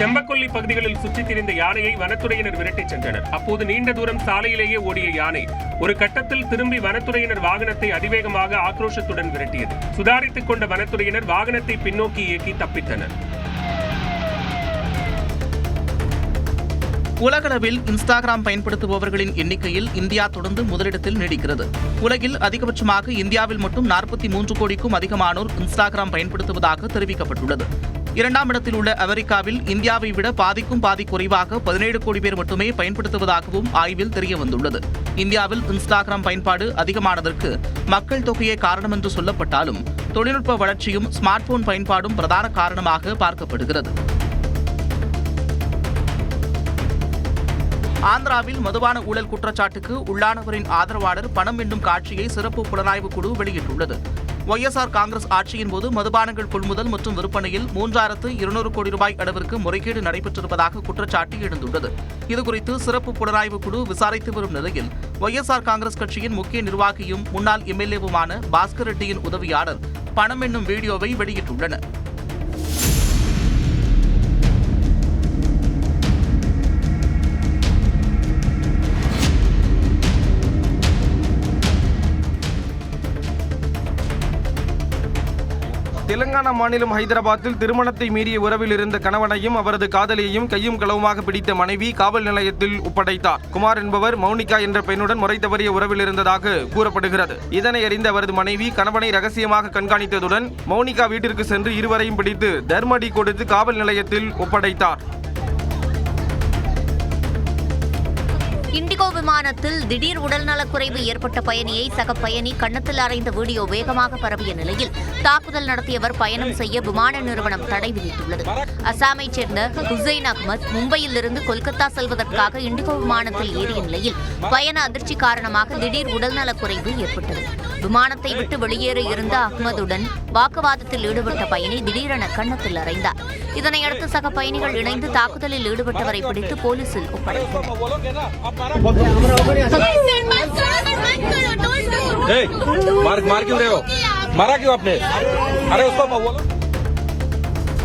செம்பக்கொல்லி பகுதிகளில் சுற்றித் திரிந்த யானையை வனத்துறையினர் விரட்டிச் சென்றனர். அப்போது நீண்ட தூரம் சாலையிலேயே ஓடிய யானை ஒரு கட்டத்தில் திரும்பி வனத்துறையினர் வாகனத்தை அதிவேகமாக ஆக்ரோஷத்துடன் விரட்டியது. சுதாரித்துக் கொண்ட வனத்துறையினர் வாகனத்தை பின்னோக்கி இயக்கி தப்பித்தனர். உலகளவில் இன்ஸ்டாகிராம் பயன்படுத்துபவர்களின் எண்ணிக்கையில் இந்தியா தொடர்ந்து முதலிடத்தில் நீடிக்கிறது. உலகில் அதிகபட்சமாக இந்தியாவில் மட்டும் 43 கோடிக்கும் அதிகமானோர் இன்ஸ்டாகிராம் பயன்படுத்துவதாக தெரிவிக்கப்பட்டுள்ளது. 2ஆம் இடத்தில் உள்ள அமெரிக்காவில் இந்தியாவை விட பாதிக்கும் பாதி குறைவாக 17 கோடி பேர் மட்டுமே பயன்படுத்துவதாகவும் ஆய்வில் தெரியவந்துள்ளது. இந்தியாவில் இன்ஸ்டாகிராம் பயன்பாடு அதிகமானதற்கு மக்கள் தொகையே காரணம் என்று சொல்லப்பட்டாலும் தொழில்நுட்ப வளர்ச்சியும் ஸ்மார்ட் போன் பயன்பாடும் பிரதான காரணமாக பார்க்கப்படுகிறது. ஆந்திராவில் மதுபான ஊழல் குற்றச்சாட்டுக்கு உள்ளானவரின் ஆதரவாளர் பணம் என்னும் காட்சியை சிறப்பு புலனாய்வு குழு வெளியிட்டுள்ளது. ஒய்எஸ்ஆர் காங்கிரஸ் ஆட்சியின் போது மதுபானங்கள் கொள்முதல் மற்றும் விற்பனையில் 3200 கோடி ரூபாய் அளவிற்கு முறைகேடு நடைபெற்றிருப்பதாக குற்றச்சாட்டு எழுந்துள்ளது. இதுகுறித்து சிறப்பு புலனாய்வு குழு விசாரித்து வரும் நிலையில் ஒய்எஸ்ஆர் காங்கிரஸ் கட்சியின் முக்கிய நிர்வாகியும் முன்னாள் எம்எல்ஏவுமான பாஸ்கர் ரெட்டியின் உதவியாளர் பணம் என்னும் வீடியோவை வெளியிட்டுள்ளனர். தெலுங்கானா மாநிலம் ஹைதராபாத்தில் திருமணத்தை மீறிய உறவில் இருந்த கணவனையும் அவரது காதலியையும் கையும் களவுமாக பிடித்த மனைவி காவல் நிலையத்தில் ஒப்படைத்தார். குமார் என்பவர் மௌனிகா என்ற பெண்ணுடன் முறை தவறிய உறவில் இருந்ததாக கூறப்படுகிறது. இதனை அறிந்த அவரது மனைவி கணவனை ரகசியமாக கண்காணித்ததுடன் மௌனிகா வீட்டிற்கு சென்று இருவரையும் பிடித்து தர்மடி கொடுத்து காவல் நிலையத்தில் ஒப்படைத்தார். இண்டிகோ விமானத்தில் திடீர் உடல்நலக்குறைவு ஏற்பட்ட பயணியை சக பயணி கன்னத்தில் அறைந்த வீடியோ வேகமாக பரவிய நிலையில் தாக்குதல் நடத்தியவர் பயணம் செய்ய விமான நிறுவனம் தடை விதித்துள்ளது. அசாமைச் சேர்ந்த ஹுசைன் அகமது மும்பையிலிருந்து கொல்கத்தா செல்வதற்காக இண்டிகோ விமானத்தில் ஏறிய நிலையில் பயண அதிர்ச்சி காரணமாக திடீர் உடல்நலக்குறைவு ஏற்பட்டது. விமானத்தை விட்டு வெளியேற இருந்த அகமதுடன் வாக்குவாதத்தில் ஈடுபட்ட பயணி திடீரென கன்னத்தில் அறைந்தார். இதனையடுத்து சக பயணிகள் இணைந்து தாக்குதலில் ஈடுபட்டவரை பிடித்து போலீசில் ஒப்படைத்தனர்.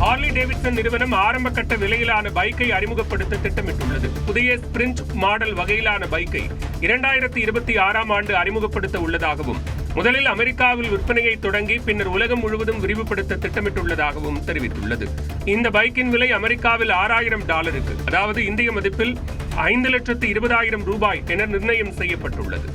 ஹார்லி டேவிட்சன் நிறுவனம் ஆரம்ப கட்ட விலையிலான பைக்கை அறிமுகப்படுத்த திட்டமிட்டுள்ளது. புதிய ஸ்பிரிண்ட் மாடல் வகையிலான பைக்கை 2026ஆம் ஆண்டு அறிமுகப்படுத்த உள்ளதாகவும் முதலில் அமெரிக்காவில் விற்பனையை தொடங்கி பின்னர் உலகம் முழுவதும் விரிவுபடுத்த திட்டமிட்டுள்ளதாகவும் தெரிவித்துள்ளது. இந்த பைக்கின் விலை அமெரிக்காவில் $6,000, அதாவது இந்திய மதிப்பில் 5,20,000 ரூபாய் என நிர்ணயம் செய்யப்பட்டுள்ளது.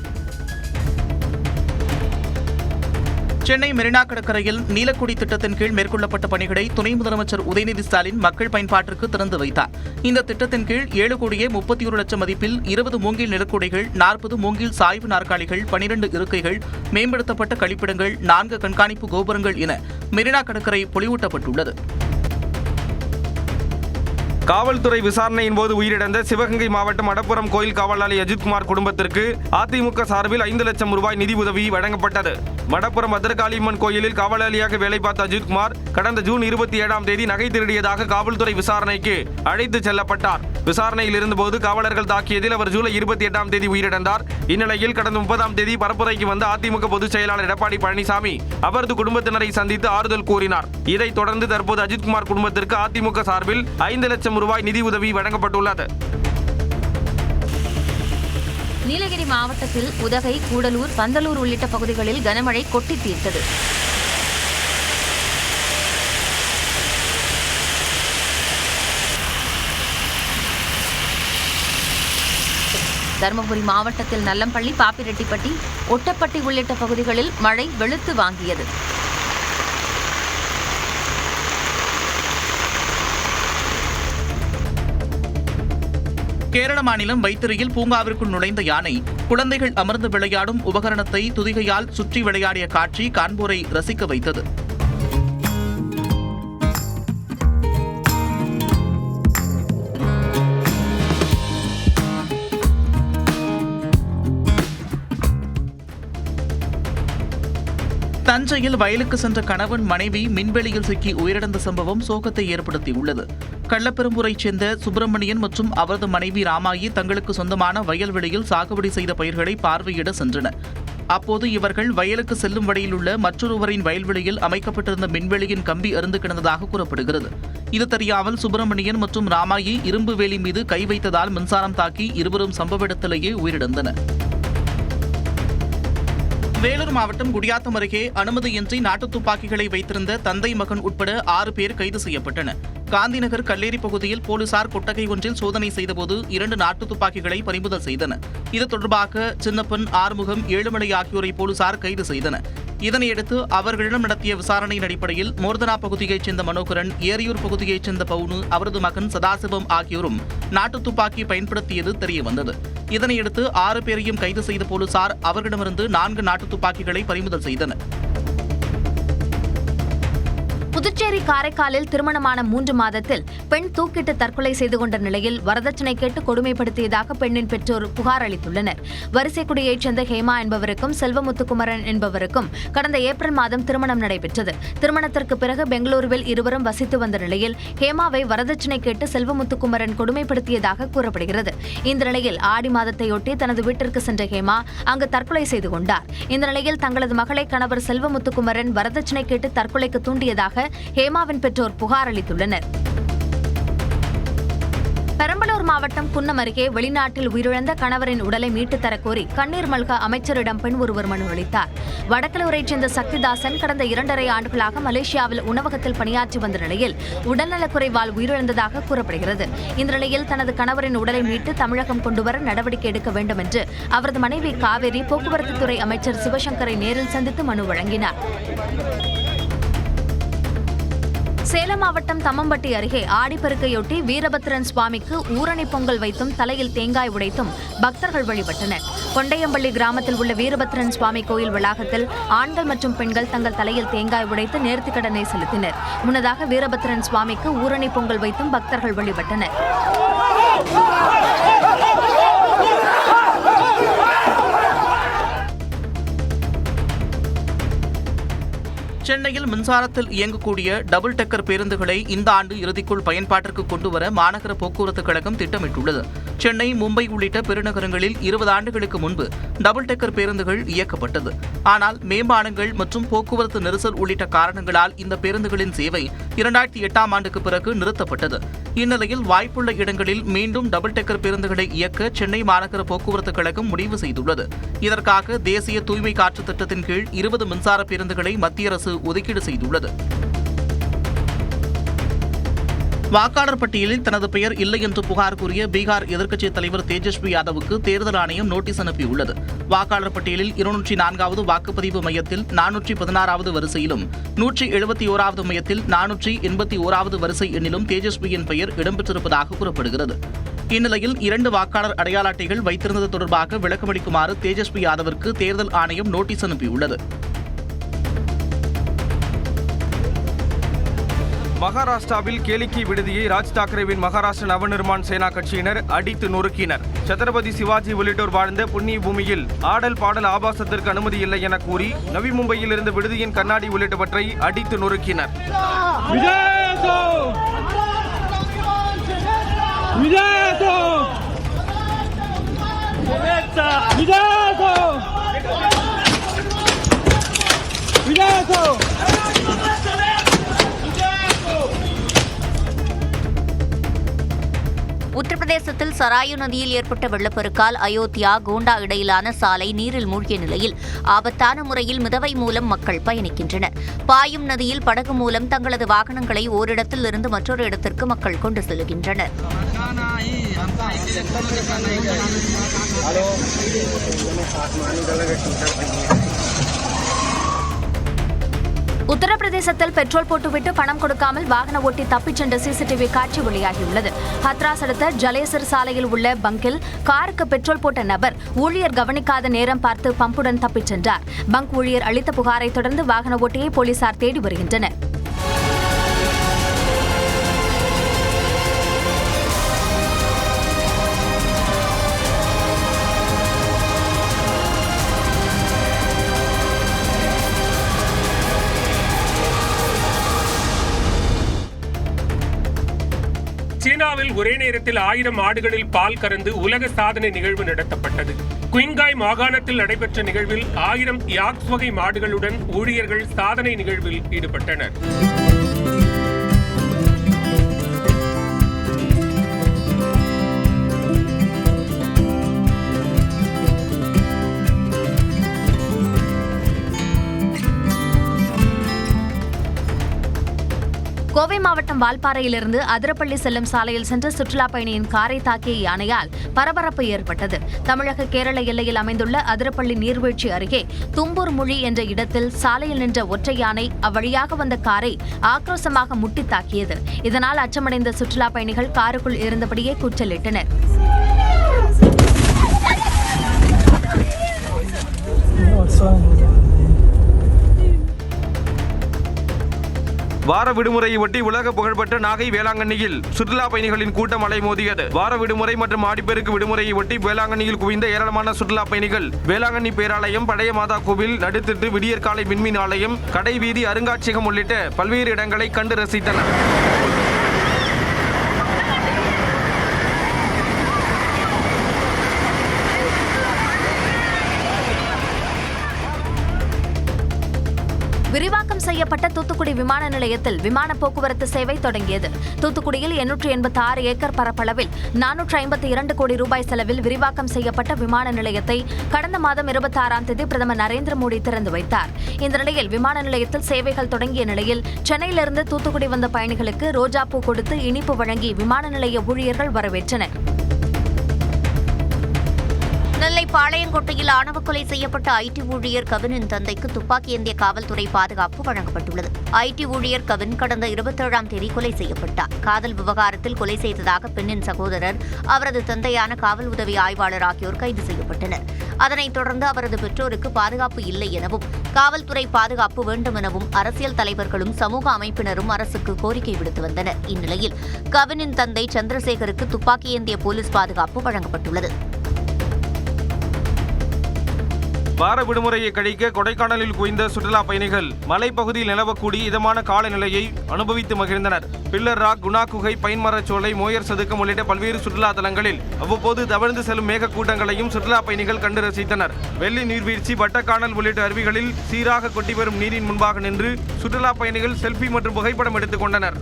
சென்னை மெரினா கடற்கரையில் நீலக்குடி திட்டத்தின் கீழ் மேற்கொள்ளப்பட்ட பணிகளை துணை முதலமைச்சர் உதயநிதி ஸ்டாலின் மக்கள் பயன்பாட்டிற்கு திறந்து வைத்தார். இந்த திட்டத்தின் கீழ் 7,31,00,000 மதிப்பில் 20 மூங்கில் நிலக்குடைகள், 40 மூங்கில் சாய்வு நாற்காலிகள், 12 இருக்கைகள், மேம்படுத்தப்பட்ட கழிப்பிடங்கள், 4 கண்காணிப்பு கோபுரங்கள் என மெரினா கடற்கரை பொலிவூட்டப்பட்டுள்ளது. காவல்துறை விசாரணையின் போது உயிரிழந்த சிவகங்கை மாவட்டம் மடப்புரம் கோயில் காவலாளி அஜித்குமார் குடும்பத்திற்கு அதிமுக சார்பில் 5 லட்சம் ரூபாய் நிதி உதவி வழங்கப்பட்டது. மடப்புரம் பத்ரகாளியம்மன் கோயிலில் காவலாளியாக வேலை பார்த்த அஜித்குமார் கடந்த ஜூன் 27ஆம் தேதி நகை திருடியதாக காவல்துறை விசாரணைக்கு அழைத்து செல்லப்பட்டார். விசாரணையில் இருந்தபோது காவலர்கள் தாக்கியதில் அவர் ஜூலை 28ஆம் தேதி உயிரிழந்தார். இந்நிலையில் கடந்த 30ஆம் தேதி பரப்புரைக்கு வந்த அதிமுக பொதுச் செயலாளர் எடப்பாடி பழனிசாமி அவரது குடும்பத்தினரை சந்தித்து ஆறுதல் கூறினார். இதைத் தொடர்ந்து தற்போது அஜித்குமார் குடும்பத்திற்கு அதிமுக சார்பில் 5 லட்சம் ரூபாய் நிதி உதவி வழங்கப்பட்டுள்ளது. நீலகிரி மாவட்டத்தில் உதகை, கூடலூர், பந்தலூர் உள்ளிட்ட பகுதிகளில் கனமழை கொட்டி தீர்த்தது. தருமபுரி மாவட்டத்தில் நல்லம்பள்ளி, பாப்பிரெட்டிப்பட்டி, ஒட்டப்பட்டி உள்ளிட்ட பகுதிகளில் மழை வெளுத்து வாங்கியது. கேரள மாநிலம் வைத்திரியில் பூங்காவிற்குள் நுழைந்த யானை குழந்தைகள் அமர்ந்து விளையாடும் உபகரணத்தை துதிகையால் சுற்றி விளையாடிய காட்சி காண்போரை ரசிக்க வைத்தது. தஞ்சையில் வயலுக்கு சென்ற கணவன் மனைவி மின்வெளியில் சிக்கி உயிரிழந்த சம்பவம் சோகத்தை ஏற்படுத்தியுள்ளது. கள்ளப்பெரும்பூரைச் சேர்ந்த சுப்பிரமணியன் மற்றும் அவரது மனைவி ராமாயி தங்களுக்கு சொந்தமான வயல்வெளியில் சாகுபடி செய்த பயிர்களை பார்வையிட சென்றனர். அப்போது இவர்கள் வயலுக்கு செல்லும் வழியில் உள்ள மற்றொருவரின் வயல்வெளியில் அமைக்கப்பட்டிருந்த மின்வெளியின் கம்பி அறுந்து கிடந்ததாக கூறப்படுகிறது. இது தெரியாமல் சுப்பிரமணியன் மற்றும் ராமாயி இரும்பு வேலி மீது கை வைத்ததால் மின்சாரம் தாக்கி இருவரும் சம்பவ இடத்திலேயே உயிரிழந்தனர். வேலூர் மாவட்டம் குடியாத்தம் அருகே அனுமதியின்றி நாட்டு துப்பாக்கிகளை வைத்திருந்த தந்தை மகன் உட்பட 6 பேர் கைது செய்யப்பட்டனர். காந்திநகர் கல்லேரி பகுதியில் போலீசார் கொட்டகை ஒன்றில் சோதனை செய்தபோது 2 நாட்டு துப்பாக்கிகளை பறிமுதல் செய்தனர். இது தொடர்பாக சின்னப்பன், ஆறுமுகம், ஏழுமலை ஆகியோரை போலீசார் கைது செய்தனர். இதனையடுத்து அவர்களிடம் நடத்திய விசாரணையின் அடிப்படையில் மோர்தனா பகுதியைச் சேர்ந்த மனோகரன், ஏரியூர் பகுதியைச் சேர்ந்த பவுனு, அவரது மகன் சதாசிவம் ஆகியோரும் நாட்டு துப்பாக்கி பயன்படுத்தியது தெரியவந்தது. இதனையடுத்து 6 பேரையும் கைது செய்த போலீசார் அவர்களிடமிருந்து 4 நாட்டு துப்பாக்கிகளை பறிமுதல் செய்தனர். புதுச்சேரி காரைக்காலில் திருமணமான 3 மாதத்தில் பெண் தூக்கிட்டு தற்கொலை செய்து கொண்ட நிலையில் வரதட்சணை கேட்டு கொடுமைப்படுத்தியதாக பெண்ணின் பெற்றோர் புகார் அளித்துள்ளனர். வரிசைக்குடியைச் சேர்ந்த ஹேமா என்பவருக்கும் செல்வமுத்துக்குமரன் என்பவருக்கும் கடந்த ஏப்ரல் மாதம் திருமணம் நடைபெற்றது. திருமணத்திற்கு பிறகு பெங்களூருவில் இருவரும் வசித்து வந்த நிலையில் ஹேமாவை வரதட்சணை கேட்டு செல்வமுத்துக்குமரன் கொடுமைப்படுத்தியதாக கூறப்படுகிறது. இந்த நிலையில் ஆடி மாதத்தையொட்டி தனது வீட்டிற்கு சென்ற ஹேமா அங்கு தற்கொலை செய்து கொண்டார். இந்த நிலையில் தங்களது மகளை கணவர் செல்வமுத்துக்குமரன் வரதட்சணை கேட்டு தற்கொலைக்கு தூண்டியதாக ஹேமாவின் பெற்றோர் புகார் அளித்துள்ளனர். பெரம்பலூர் மாவட்டம் குன்னம் அருகே வெளிநாட்டில் உயிரிழந்த கணவரின் உடலை மீட்டுத் தரக்கோரி கண்ணீர் மல்க அமைச்சரிடம் பெண் ஒருவர் மனு அளித்தார். வடக்கலூரைச் சேர்ந்த சக்திதாசன் கடந்த 2.5 ஆண்டுகளாக மலேசியாவில் உணவகத்தில் பணியாற்றி வந்த நிலையில் உடல்நலக்குறைவால் உயிரிழந்ததாக கூறப்படுகிறது. இந்த நிலையில் தனது கணவரின் உடலை மீட்டு தமிழகம் கொண்டுவர நடவடிக்கை எடுக்க வேண்டும் என்று அவரது மனைவி காவேரி போக்குவரத்துத்துறை அமைச்சர் சிவசங்கரை நேரில் சந்தித்து மனு வழங்கினார். சேலம் மாவட்டம் தம்மம்பட்டி அருகே ஆடிப்பெருக்கையொட்டி வீரபத்திரன் சுவாமிக்கு ஊரணி பொங்கல் வைத்தும் தலையில் தேங்காய் உடைத்தும் பக்தர்கள் வழிபட்டனர். கொண்டையம்பள்ளி கிராமத்தில் உள்ள வீரபத்திரன் சுவாமி கோயில் வளாகத்தில் ஆண்கள் மற்றும் பெண்கள் தங்கள் தலையில் தேங்காய் உடைத்து நேர்த்திக்கடனை செலுத்தினர். முன்னதாக வீரபத்திரன் சுவாமிக்கு ஊரணி பொங்கல் வைத்தும் பக்தர்கள் வழிபட்டனர். சென்னையில் மின்சாரத்தில் இயங்கக்கூடிய டபுள் டெக்கர் பேருந்துகளை இந்த ஆண்டு இறுதிக்குள் பயன்பாட்டிற்கு கொண்டுவர மாநகர போக்குவரத்து கழகம் திட்டமிட்டுள்ளது. சென்னை, மும்பை உள்ளிட்ட பெருநகரங்களில் 20 ஆண்டுகளுக்கு முன்பு டபுள் டெக்கர் பேருந்துகள் இயக்கப்பட்டது. ஆனால் மேம்பாலங்கள் மற்றும் போக்குவரத்து நெரிசல் உள்ளிட்ட காரணங்களால் இந்த பேருந்துகளின் சேவை 2008ஆம் ஆண்டுக்கு பிறகு நிறுத்தப்பட்டது. இந்நிலையில் வாய்ப்புள்ள இடங்களில் மீண்டும் டபுள் டெக்கர் பேருந்துகளை இயக்க சென்னை மாநகர போக்குவரத்து கழகம் முடிவு செய்துள்ளது. இதற்காக தேசிய தூய்மை காற்று திட்டத்தின் கீழ் 20 மின்சார பேருந்துகளை மத்திய அரசு ஒதுக்கீடு செய்துள்ளது. வாக்காளர் பட்டியலில் தனது பெயர் இல்லை என்று புகார் கூறிய பீகார் எதிர்க்கட்சித் தலைவர் தேஜஸ்வி யாதவுக்கு தேர்தல் ஆணையம் நோட்டீஸ் அனுப்பியுள்ளது. வாக்காளர் பட்டியலில் 204வது வாக்குப்பதிவு மையத்தில் 416வது வரிசையிலும் 171வது மையத்தில் 481வது வரிசை எண்ணிலும் தேஜஸ்வியின் பெயர் இடம்பெற்றிருப்பதாக கூறப்படுகிறது. இந்நிலையில் 2 வாக்காளர் அடையாள அட்டைகள் வைத்திருந்தது தொடர்பாக விளக்கமளிக்குமாறு தேஜஸ்வி யாதவிற்கு தேர்தல் ஆணையம் நோட்டீஸ் அனுப்பியுள்ளது. மகாராஷ்டிராவில் கேளிக்கை விடுதியை ராஜ் தாக்கரேவின் மகாராஷ்டிர நவநிர்மாண் சேனா கட்சியினர் அடித்து நொறுக்கினர். சத்ரபதி சிவாஜி உள்ளிட்டோர் வாழ்ந்த புண்ணிய பூமியில் ஆடல் பாடல் ஆபாசத்திற்கு அனுமதி இல்லை என கூறி நவி மும்பையில் இருந்து விடுதியின் கண்ணாடி உள்ளிட்டவற்றை அடித்து நொறுக்கினர். உத்தரப்பிரதேசத்தில் சராயு நதியில் ஏற்பட்ட வெள்ளப்பெருக்கால் அயோத்தியா கோண்டா இடையிலான சாலை நீரில் மூழ்கிய நிலையில் ஆபத்தான முறையில் மிதவை மூலம் மக்கள் பயணிக்கின்றனர். பாயும் நதியில் படகு மூலம் தங்களது வாகனங்களை ஓரிடத்தில் இருந்து மற்றொரு இடத்திற்கு மக்கள் கொண்டு செல்கின்றனர். உத்தரப்பிரதேசத்தில் பெட்ரோல் போட்டுவிட்டு பணம் கொடுக்காமல் வாகன ஓட்டி தப்பிச் சென்ற சிசிடிவி காட்சி வெளியாகியுள்ளது. ஹத்ராஸ் அடுத்த ஜலேசர் சாலையில் உள்ள பங்கில் காருக்கு பெட்ரோல் போட்ட நபர் ஊழியர் கவனிக்காத நேரம் பார்த்து பம்புடன் தப்பிச் சென்றார். பங்க் ஊழியர் அளித்த புகாரை தொடர்ந்து வாகன ஓட்டியை போலீசார் தேடி வருகின்றனர். சீனாவில் ஒரே நேரத்தில் 1000 ஆடுகளில் பால் கறந்து உலக சாதனை நிகழ்வு நடத்தப்பட்டது. குயிங்காய் மாகாணத்தில் நடைபெற்ற நிகழ்வில் 1000 யாக்ஸ் வகை மாடுகளுடன் ஊழியர்கள் சாதனை நிகழ்வில் ஈடுபட்டனர். கோவை மாவட்டம் வால்பாறையிலிருந்து அதிரப்பள்ளி செல்லும் சாலையில் சென்ற சுற்றுலா பயணியின் காரை தாக்கிய யானையால் பரபரப்பு ஏற்பட்டது. தமிழக கேரள எல்லையில் அமைந்துள்ள அதிரப்பள்ளி நீர்வீழ்ச்சி அருகே தும்பூர் முழி என்ற இடத்தில் சாலையில் நின்ற ஒற்றை யானை அவ்வழியாக வந்த காரை ஆக்ரோஷமாக முட்டி தாக்கியது. இதனால் அச்சமடைந்த சுற்றுலா பயணிகள் காருக்குள் இருந்தபடியே கூச்சலிட்டனர். வார விடுமுறையை ஒட்டி உலக புகழ்பெற்ற நாகை வேளாங்கண்ணியில் சுற்றுலா பயணிகளின் கூட்டம் அலைமோதியது. வார விடுமுறை மற்றும் ஆடிப்பெருக்கு விடுமுறையை ஒட்டி வேளாங்கண்ணியில் குவிந்த ஏராளமான சுற்றுலா பயணிகள் வேளாங்கண்ணி பேராலயம், பழைய மாதா கோவில், நடுத்திட்டு விடியற்காலை விண்மீன் ஆலயம், கடை வீதி, அருங்காட்சியகம் உள்ளிட்ட பல்வேறு இடங்களை கண்டு ரசித்தனர். விரிவாக்கம் செய்யப்பட்ட தூத்துக்குடி விமான நிலையத்தில் விமான போக்குவரத்து சேவை தொடங்கியது. தூத்துக்குடியில் 886 ஏக்கர் பரப்பளவில் 452 கோடி ரூபாய் செலவில் விரிவாக்கம் செய்யப்பட்ட விமான நிலையத்தை கடந்த மாதம் 26ஆம் தேதி பிரதமர் நரேந்திர மோடி திறந்து வைத்தார். இந்த நிலையில் விமான நிலையத்தில் சேவைகள் தொடங்கிய நிலையில் சென்னையிலிருந்து தூத்துக்குடி வந்த பயணிகளுக்கு ரோஜாப்பூ கொடுத்து இனிப்பு வழங்கி விமான நிலைய ஊழியர்கள் வரவேற்றனர். நெல்லை பாளையங்கோட்டையில் ஆணவ கொலை செய்யப்பட்ட ஐடி ஊழியர் கவினின் தந்தைக்கு துப்பாக்கி ஏந்திய காவல்துறை பாதுகாப்பு வழங்கப்பட்டுள்ளது. ஐடி ஊழியர் கவின் கடந்த 27ஆம் தேதி கொலை செய்யப்பட்டார். காதல் விவகாரத்தில் கொலை செய்ததாக பெண்ணின் சகோதரர், அவரது தந்தையான காவல் உதவி ஆய்வாளர் ஆகியோர் கைது செய்யப்பட்டனர். அதனைத் தொடர்ந்து அவரது பெற்றோருக்கு பாதுகாப்பு இல்லை எனவும் காவல்துறை பாதுகாப்பு வேண்டும் எனவும் அரசியல் தலைவர்களும் சமூக அமைப்பினரும் அரசுக்கு கோரிக்கை விடுத்து வந்தனர். இந்நிலையில் கவினின் தந்தை சந்திரசேகருக்கு துப்பாக்கி ஏந்திய போலீஸ் பாதுகாப்பு வழங்கப்பட்டுள்ளது. வார விடுமுறையை கழிக்க கொடைக்கானலில் குவிந்த சுற்றுலா பயணிகள் மலைப்பகுதியில் நிலவக்கூடிய இதமான காலநிலையை அனுபவித்து மகிழ்ந்தனர். பில்லர் ராக், குணா குகை, பைன்மரச்சோலை, மோயர் சதுக்கம் உள்ளிட்ட பல்வேறு சுற்றுலா தலங்களில் அவ்வப்போது தவழ்ந்து செல்லும் மேக கூட்டங்களையும் சுற்றுலா பயணிகள் கண்டு ரசித்தனர். வெள்ளி நீர்வீழ்ச்சி, வட்டக்கானல் உள்ளிட்ட அருவிகளில் சீராக கொட்டி வரும் நீரின் முன்பாக நின்று சுற்றுலா பயணிகள் செல்ஃபி மற்றும் புகைப்படம் எடுத்துக் கொண்டனர்.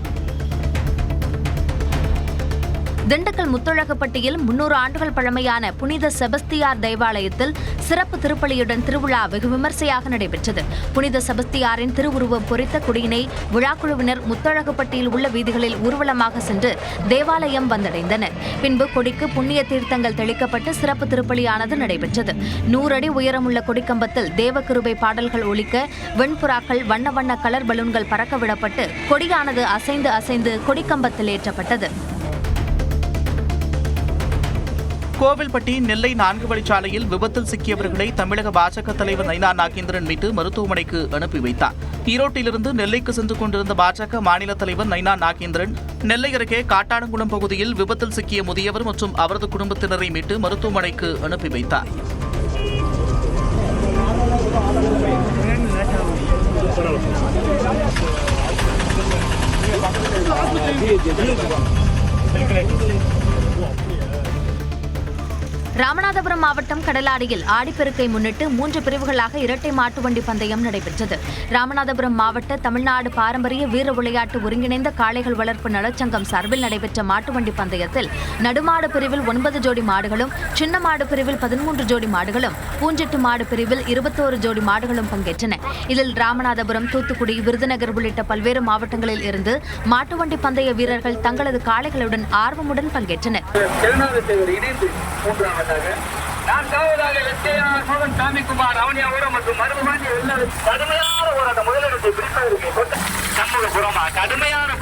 திண்டுக்கல் முத்தழகுப்பட்டியில் 300 ஆண்டுகள் பழமையான புனித செபஸ்தியார் தேவாலயத்தில் சிறப்பு திருப்பலியுடன் திருவிழா வெகு விமர்சையாக நடைபெற்றது. புனித செபஸ்தியாரின் திருவுருவம் பொறித்த கொடியினை விழாக்குழுவினர் முத்தழகுப்பட்டியில் உள்ள வீதிகளில் ஊர்வலமாக சென்று தேவாலயம் வந்தடைந்தனர். பின்பு கொடிக்கு புண்ணிய தீர்த்தங்கள் தெளிக்கப்பட்டு சிறப்பு திருப்பலியானது நடைபெற்றது. 100 அடி உயரமுள்ள கொடிக்கம்பத்தில் தேவகிருபை பாடல்கள் ஒலிக்க வெண்புறாக்கள், வண்ண வண்ண கலர் பலூன்கள் பறக்க விடப்பட்டு கொடியானது அசைந்து அசைந்து கொடிக்கம்பத்தில் ஏற்றப்பட்டது. கோவில்பட்டி நெல்லை 4 வழிச்சாலையில் விபத்தில் சிக்கியவர்களை தமிழக பாஜக தலைவர் நைனா நாகேந்திரன் மீட்டு மருத்துவமனைக்கு அனுப்பி வைத்தார். ஈரோட்டிலிருந்து நெல்லைக்கு சென்று கொண்டிருந்த பாஜக மாநில தலைவர் நைனா நாகேந்திரன் நெல்லை அருகே காட்டானங்குளம் பகுதியில் விபத்தில் சிக்கிய முதியவர் மற்றும் அவரது குடும்பத்தினரை மீட்டு மருத்துவமனைக்கு அனுப்பி வைத்தார். ராமநாதபுரம் மாவட்டம் கடலாடியில் ஆடிப்பெருக்கை முன்னிட்டு 3 பிரிவுகளாக இரட்டை மாட்டு வண்டி பந்தயம் நடைபெற்றது. ராமநாதபுரம் மாவட்ட தமிழ்நாடு பாரம்பரிய வீர விளையாட்டு ஒருங்கிணைந்த காளைகள் வளர்ப்பு நலச்சங்கம் சார்பில் நடைபெற்ற மாட்டு வண்டி பந்தயத்தில் நடுமாடு பிரிவில் 9 ஜோடி மாடுகளும், சின்ன மாடு பிரிவில் 13 ஜோடி மாடுகளும், பூஞ்செட்டு மாடு பிரிவில் 21 ஜோடி மாடுகளும் பங்கேற்றன. இதில் ராமநாதபுரம், தூத்துக்குடி, விருதுநகர் உள்ளிட்ட பல்வேறு மாவட்டங்களில் இருந்து மாட்டு வண்டி பந்தய வீரர்கள் தங்களது காளைகளுடன் ஆர்வமுடன் பங்கேற்றனர். நான்காவதாக சாமிக்குமார் அவனியாபுரம் மற்றும் மருதுமாண்டி கடுமையான போராட்ட முதலிடத்தை பிடிப்பதற்கு சண்முகபுரமா கடுமையான.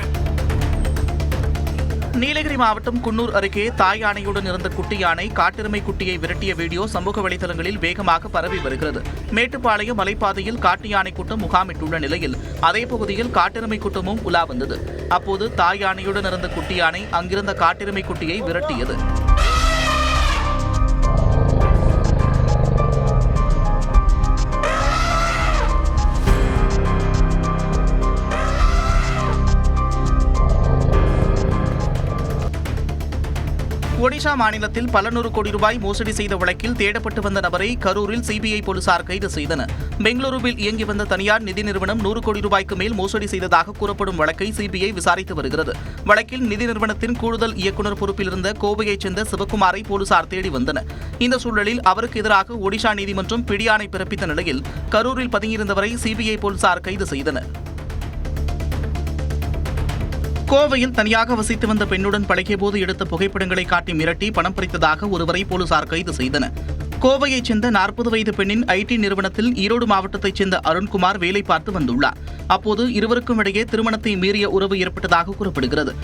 நீலகிரி மாவட்டம் குன்னூர் அருகே தாய் யானையுடன் இருந்த குட்டி யானை காட்டெருமை குட்டியை விரட்டிய வீடியோ சமூக வலைதளங்களில் வேகமாக பரவி வருகிறது. மேட்டுப்பாளையம் மலைப்பாதையில் காட்டு யானை கூட்டம் முகாமிட்டுள்ள நிலையில் அதே பகுதியில் காட்டெருமை கூட்டமும் உலா வந்தது. அப்போது தாய் யானையுடன் இருந்த குட்டி யானை அங்கிருந்த காட்டெருமை குட்டியை விரட்டியது. ஒடிஷா மாநிலத்தில் பல நூறு கோடி ரூபாய் மோசடி செய்த வழக்கில் தேடப்பட்டு வந்த நபரை கரூரில் சிபிஐ போலீசார் கைது செய்தனர். பெங்களூருவில் இயங்கி வந்த தனியார் நிதி நிறுவனம் 100 கோடி ரூபாய்க்கு மேல் மோசடி செய்ததாக கூறப்படும் வழக்கை சிபிஐ விசாரித்து வருகிறது. வழக்கில் நிதி நிறுவனத்தின் கூடுதல் இயக்குநர் பொறுப்பில் இருந்த கோவையைச் சேர்ந்த சிவக்குமாரை போலீசார் தேடி வந்தனர். இந்த சூழலில் அவருக்கு எதிராக ஒடிஷா நீதிமன்றம் பிடியாணை பிறப்பித்த நிலையில் கரூரில் பதுங்கியிருந்தவரை சிபிஐ போலீசார் கைது செய்தனர். கோவையில் தனியாக வசித்து வந்த பெண்ணுடன் பழகியபோது எடுத்த புகைப்படங்களை காட்டி மிரட்டி பணம் பறித்ததாக ஒருவரை போலீசார் கைது செய்தனர். கோவையைச் சேர்ந்த 40 வயது பெண்ணின் ஐடி நிறுவனத்தில் ஈரோடு மாவட்டத்தைச் சேர்ந்த அருண்குமார் வேலை பார்த்து வந்துள்ளார். அப்போது இருவருக்கும் இடையே திருமணத்தை மீறிய உறவு ஏற்பட்டதாக கூறப்படுகிறது.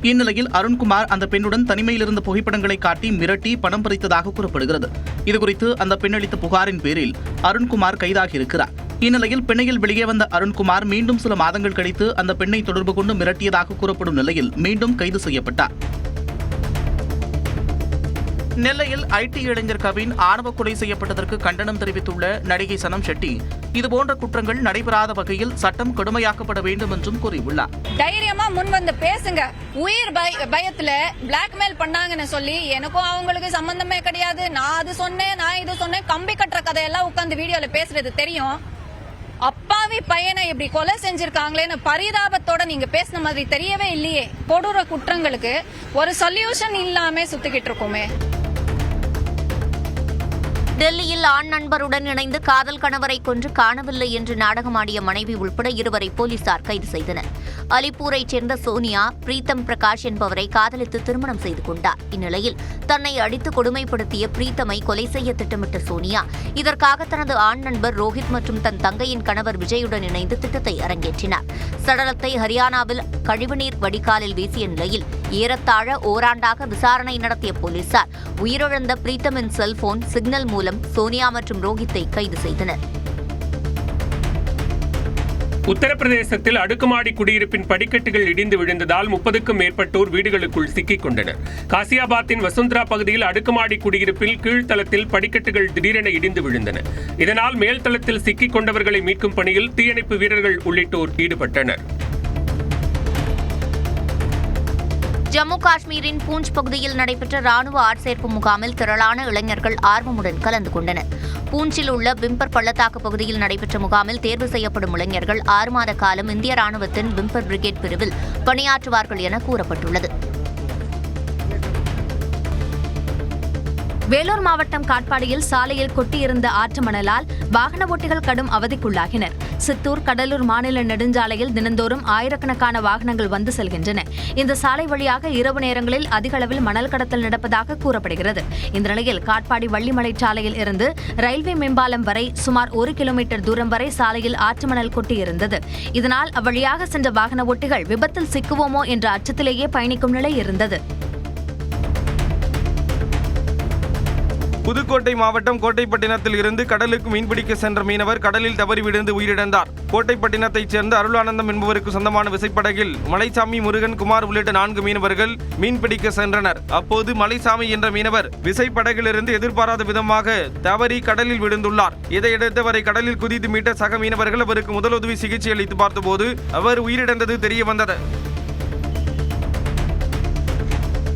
இந்நிலையில் அருண்குமார் அந்த பெண்ணுடன் தனிமையில் இருந்த புகைப்படங்களை காட்டி மிரட்டி பணம் பறித்ததாக கூறப்படுகிறது. இதுகுறித்து அந்த பெண் அளித்த புகாரின் பேரில் அருண்குமார் கைதாகியிருக்கிறார். இந்நிலையில் பிணையில் வெளியே வந்த அருண்குமார் மீண்டும் சில மாதங்கள் கழித்து அந்த பெண்ணை தொடர்பு கொண்டு மிரட்டியதாக கூறப்படும் நிலையில் மீண்டும் கைது செய்யப்பட்டார். நெல்லையில் ஐடி இளைஞர் கவின் ஆணவ கொலை செய்யப்பட்டதற்கு கண்டனம் தெரிவித்துள்ள நடிகை சனம் ஷெட்டி இதுபோன்ற குற்றங்கள் நடைபெறாத வகையில் சட்டம் கடுமையாக்கப்பட வேண்டும் என்றும் கூறியுள்ளார். தைரியமா முன் வந்து பேசுங்க. உயிர் பயத்துல பிளாக்மெயில் பண்ணாங்கன்னு சொல்லி எனக்கும் அவங்களுக்கு சம்பந்தமே கிடையாது, நான் அது சொன்னேன், நான் இது சொன்னேன், கம்பி கட்டுற கதையெல்லாம் உட்காந்து வீடியோல பேசுறது தெரியும். அப்பாவி பையனை இப்படி கொலை செஞ்சிருக்காங்களேன்னு பரிதாபத்தோட நீங்க பேசின மாதிரி தெரியவே இல்லையே. கொடூர குற்றங்களுக்கு ஒரு சொல்யூஷன் இல்லாம சுத்திக்கிட்டு இருக்கோமே. டெல்லியில் ஆண் நண்பருடன் இணைந்து காதல் கணவரை கொன்று காணவில்லை என்று நாடகமாடிய மனைவி உள்பட 2 போலீசார் கைது செய்தனர். அலிப்பூரைச் சேர்ந்த சோனியா பிரீத்தம் பிரகாஷ் என்பவரை காதலித்து திருமணம் செய்து கொண்டார். இந்நிலையில் தன்னை அடித்து கொடுமைப்படுத்திய பிரீத்தமை கொலை செய்ய திட்டமிட்ட சோனியா இதற்காக தனது ஆண் நண்பர் ரோஹித் மற்றும் தன் தங்கையின் கணவர் விஜயுடன் இணைந்து திட்டத்தை அரங்கேற்றினார். சடலத்தை ஹரியானாவில் கழிவுநீர் வடிகாலில் வீசிய நிலையில் ஏறத்தாழ ஓராண்டாக விசாரணை நடத்திய போலீசார் உயிரிழந்த பிரீத்தமின் செல்போன் சிக்னல் மூலம் சோனியா மற்றும் ரோஹித்தை கைது செய்தனர். உத்தரப்பிரதேசத்தில் அடுக்குமாடி குடியிருப்பின் படிக்கட்டுகள் இடிந்து விழுந்ததால் 30க்கும் மேற்பட்டோர் வீடுகளுக்குள் சிக்கிக் கொண்டனர். காசியாபாத்தின் வசுந்தரா பகுதியில் அடுக்குமாடி குடியிருப்பில் கீழ்த்தளத்தில் படிக்கட்டுகள் திடீரென இடிந்து விழுந்தன. இதனால் மேல்தளத்தில் சிக்கிக் கொண்டவர்களை மீட்கும் பணியில் தீயணைப்பு வீரர்கள் உள்ளிட்டோர் ஈடுபட்டனர். ஜம்மு காஷ்மீரின் பூஞ்ச் பகுதியில் நடைபெற்ற ராணுவ ஆட்சேர்ப்பு முகாமில் திரளான இளைஞர்கள் ஆர்வமுடன் கலந்து கொண்டனர். பூஞ்சில் உள்ள பிம்பர் பள்ளத்தாக்கு பகுதியில் நடைபெற்ற முகாமில் தேர்வு செய்யப்படும் இளைஞர்கள் 6 மாத காலம் இந்திய ராணுவத்தின் பிம்பர் பிரிகேட் பிரிவில் பணியாற்றுவார்கள் என கூறப்பட்டுள்ளது. வேலூர் மாவட்டம் காட்பாடியில் சாலையில் கொட்டியிருந்த ஆற்று மணலால் வாகன ஓட்டிகள் கடும் அவதிக்குள்ளாகினர். சித்தூர் கடலூர் மாநில நெடுஞ்சாலையில் தினந்தோறும் ஆயிரக்கணக்கான வாகனங்கள் வந்து செல்கின்றன. இந்த சாலை வழியாக இரவு நேரங்களில் அதிக அளவில் மணல் கடத்தல் நடப்பதாக கூறப்படுகிறது. இந்த நிலையில் காட்பாடி வள்ளிமலை சாலையில் இருந்து ரயில்வே மேம்பாலம் வரை சுமார் 1 கிலோமீட்டர் தூரம் வரை சாலையில் ஆற்று மணல் கொட்டியிருந்தது. இதனால் அவ்வழியாக சென்ற வாகன ஓட்டிகள் விபத்தில் சிக்குவோமோ என்ற அச்சத்திலேயே பயணிக்கும் நிலை இருந்தது. புதுக்கோட்டை மாவட்டம் கோட்டைப்பட்டினத்தில் இருந்து கடலுக்கு மீன்பிடிக்க சென்ற மீனவர் கடலில் தவறி விழுந்து உயிரிழந்தார். கோட்டைப்பட்டினத்தைச் சேர்ந்த அருளானந்தம் என்பவருக்கு சொந்தமான விசைப்படகில் மலைசாமி, முருகன், குமார் உள்ளிட்ட 4 மீனவர்கள் மீன்பிடிக்க சென்றனர். அப்போது மலைசாமி என்ற மீனவர் விசைப்படகிலிருந்து எதிர்பாராத விதமாக தவறி கடலில் விழுந்துள்ளார். இதையடுத்து அவரை கடலில் குதித்து மீட்ட சக மீனவர்கள் அவருக்கு முதலுதவி சிகிச்சை அளித்து பார்த்தபோது அவர் உயிரிழந்தது தெரியவந்தது.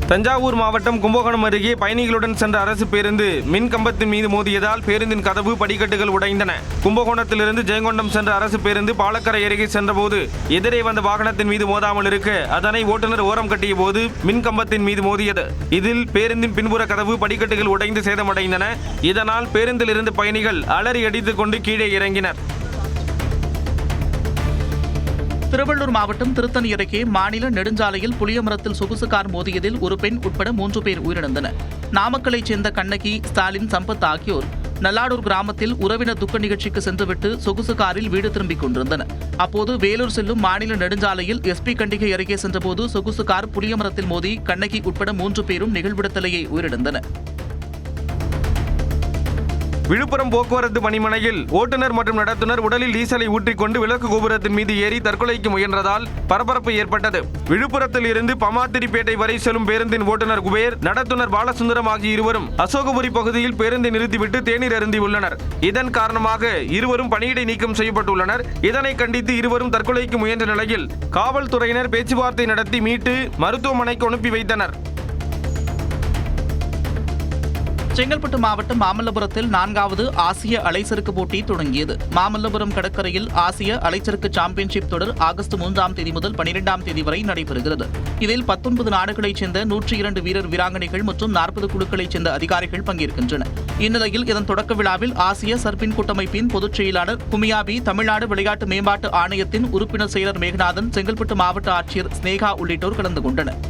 தஞ்சாவூர் மாவட்டம் கும்பகோணம் அருகே பயணிகளுடன் சென்ற அரசு பேருந்து மின் கம்பத்தின் மீது மோதியதால் பேருந்தின் கதவு, படிக்கட்டுகள் உடைந்தன. கும்பகோணத்திலிருந்து ஜெயங்கொண்டம் சென்ற அரசு பேருந்து பாலக்கரை அருகே சென்றபோது எதிரே வந்த வாகனத்தின் மீது மோதாமல் இருக்க அதனை ஓட்டுநர் ஓரம் கட்டிய போது மின் கம்பத்தின் மீது மோதியது. இதில் பேருந்தின் பின்புற கதவு, படிக்கட்டுகள் உடைந்து சேதமடைந்தன. இதனால் பேருந்தில் இருந்த பயணிகள் அலறி அடித்துக் கொண்டு கீழே இறங்கினர். திருவள்ளூர் மாவட்டம் திருத்தணி அருகே மாநில நெடுஞ்சாலையில் புளிய மரத்தில் சொகுசு கார் மோதியதில் ஒரு பெண் உட்பட 3 பேர் உயிரிழந்தனர். நாமக்கலைச் சேர்ந்த கண்ணகி, ஸ்டாலின், சம்பத் ஆகியோர் நல்லாடூர் கிராமத்தில் உறவினர் துக்க நிகழ்ச்சிக்கு சென்றுவிட்டு சொகுசு காரில் வீடு திரும்பிக் கொண்டிருந்தனர். அப்போது வேலூர் செல்லும் மாநில நெடுஞ்சாலையில் எஸ்பி கண்டிகை அருகே சென்றபோது சொகுசு கார் புளிய மரத்தில் மோதி கண்ணகி உட்பட 3 பேரும் நிகழ்விடத்திலேயே உயிரிழந்தனர். விழுப்புரம் போக்குவரத்து பணிமனையில் ஓட்டுநர் மற்றும் நடத்துனர் உடலில் டீசலை ஊற்றிக்கொண்டு விளக்கு கோபுரத்தின் மீது ஏறி தற்கொலைக்கு முயன்றதால் பரபரப்பு ஏற்பட்டது. விழுப்புரத்தில் இருந்து பமாத்திரிப்பேட்டை வரை செல்லும் பேருந்தின் ஓட்டுநர் குபேர், நடத்துனர் பாலசுந்தரம் ஆகிய இருவரும் அசோகபுரி பகுதியில் பேருந்தை நிறுத்திவிட்டு தேநீர் அருந்தியுள்ளனர். இதன் காரணமாக இருவரும் பணியிடை நீக்கம் செய்யப்பட்டுள்ளனர். இதனை கண்டித்து இருவரும் தற்கொலைக்கு முயன்ற நிலையில் காவல்துறையினர் பேச்சுவார்த்தை நடத்தி மீட்டு மருத்துவமனைக்கு அனுப்பி வைத்தனர். செங்கல்பட்டு மாவட்டம் மாமல்லபுரத்தில் 4வது ஆசிய அலைச்சறுக்கு போட்டி தொடங்கியது. மாமல்லபுரம் கடற்கரையில் ஆசிய அலைச்சறுக்கு சாம்பியன்ஷிப் தொடர் ஆகஸ்ட் 3ஆம் தேதி முதல் 12ஆம் தேதி வரை நடைபெறுகிறது. இதில் 19 நாடுகளைச் சேர்ந்த 102 வீரர், வீராங்கனைகள் மற்றும் 40 குழுக்களைச் சேர்ந்த அதிகாரிகள் பங்கேற்கின்றனர். இந்நிலையில் இதன் தொடக்க விழாவில் ஆசிய சர்பின் கூட்டமைப்பின் பொதுச் செயலாளர் குமியாபி, தமிழ்நாடு விளையாட்டு மேம்பாட்டு ஆணையத்தின் உறுப்பினர் செயலர் மேகநாதன், செங்கல்பட்டு மாவட்ட ஆட்சியர் ஸ்னேகா உள்ளிட்டோர் கலந்து கொண்டனர்.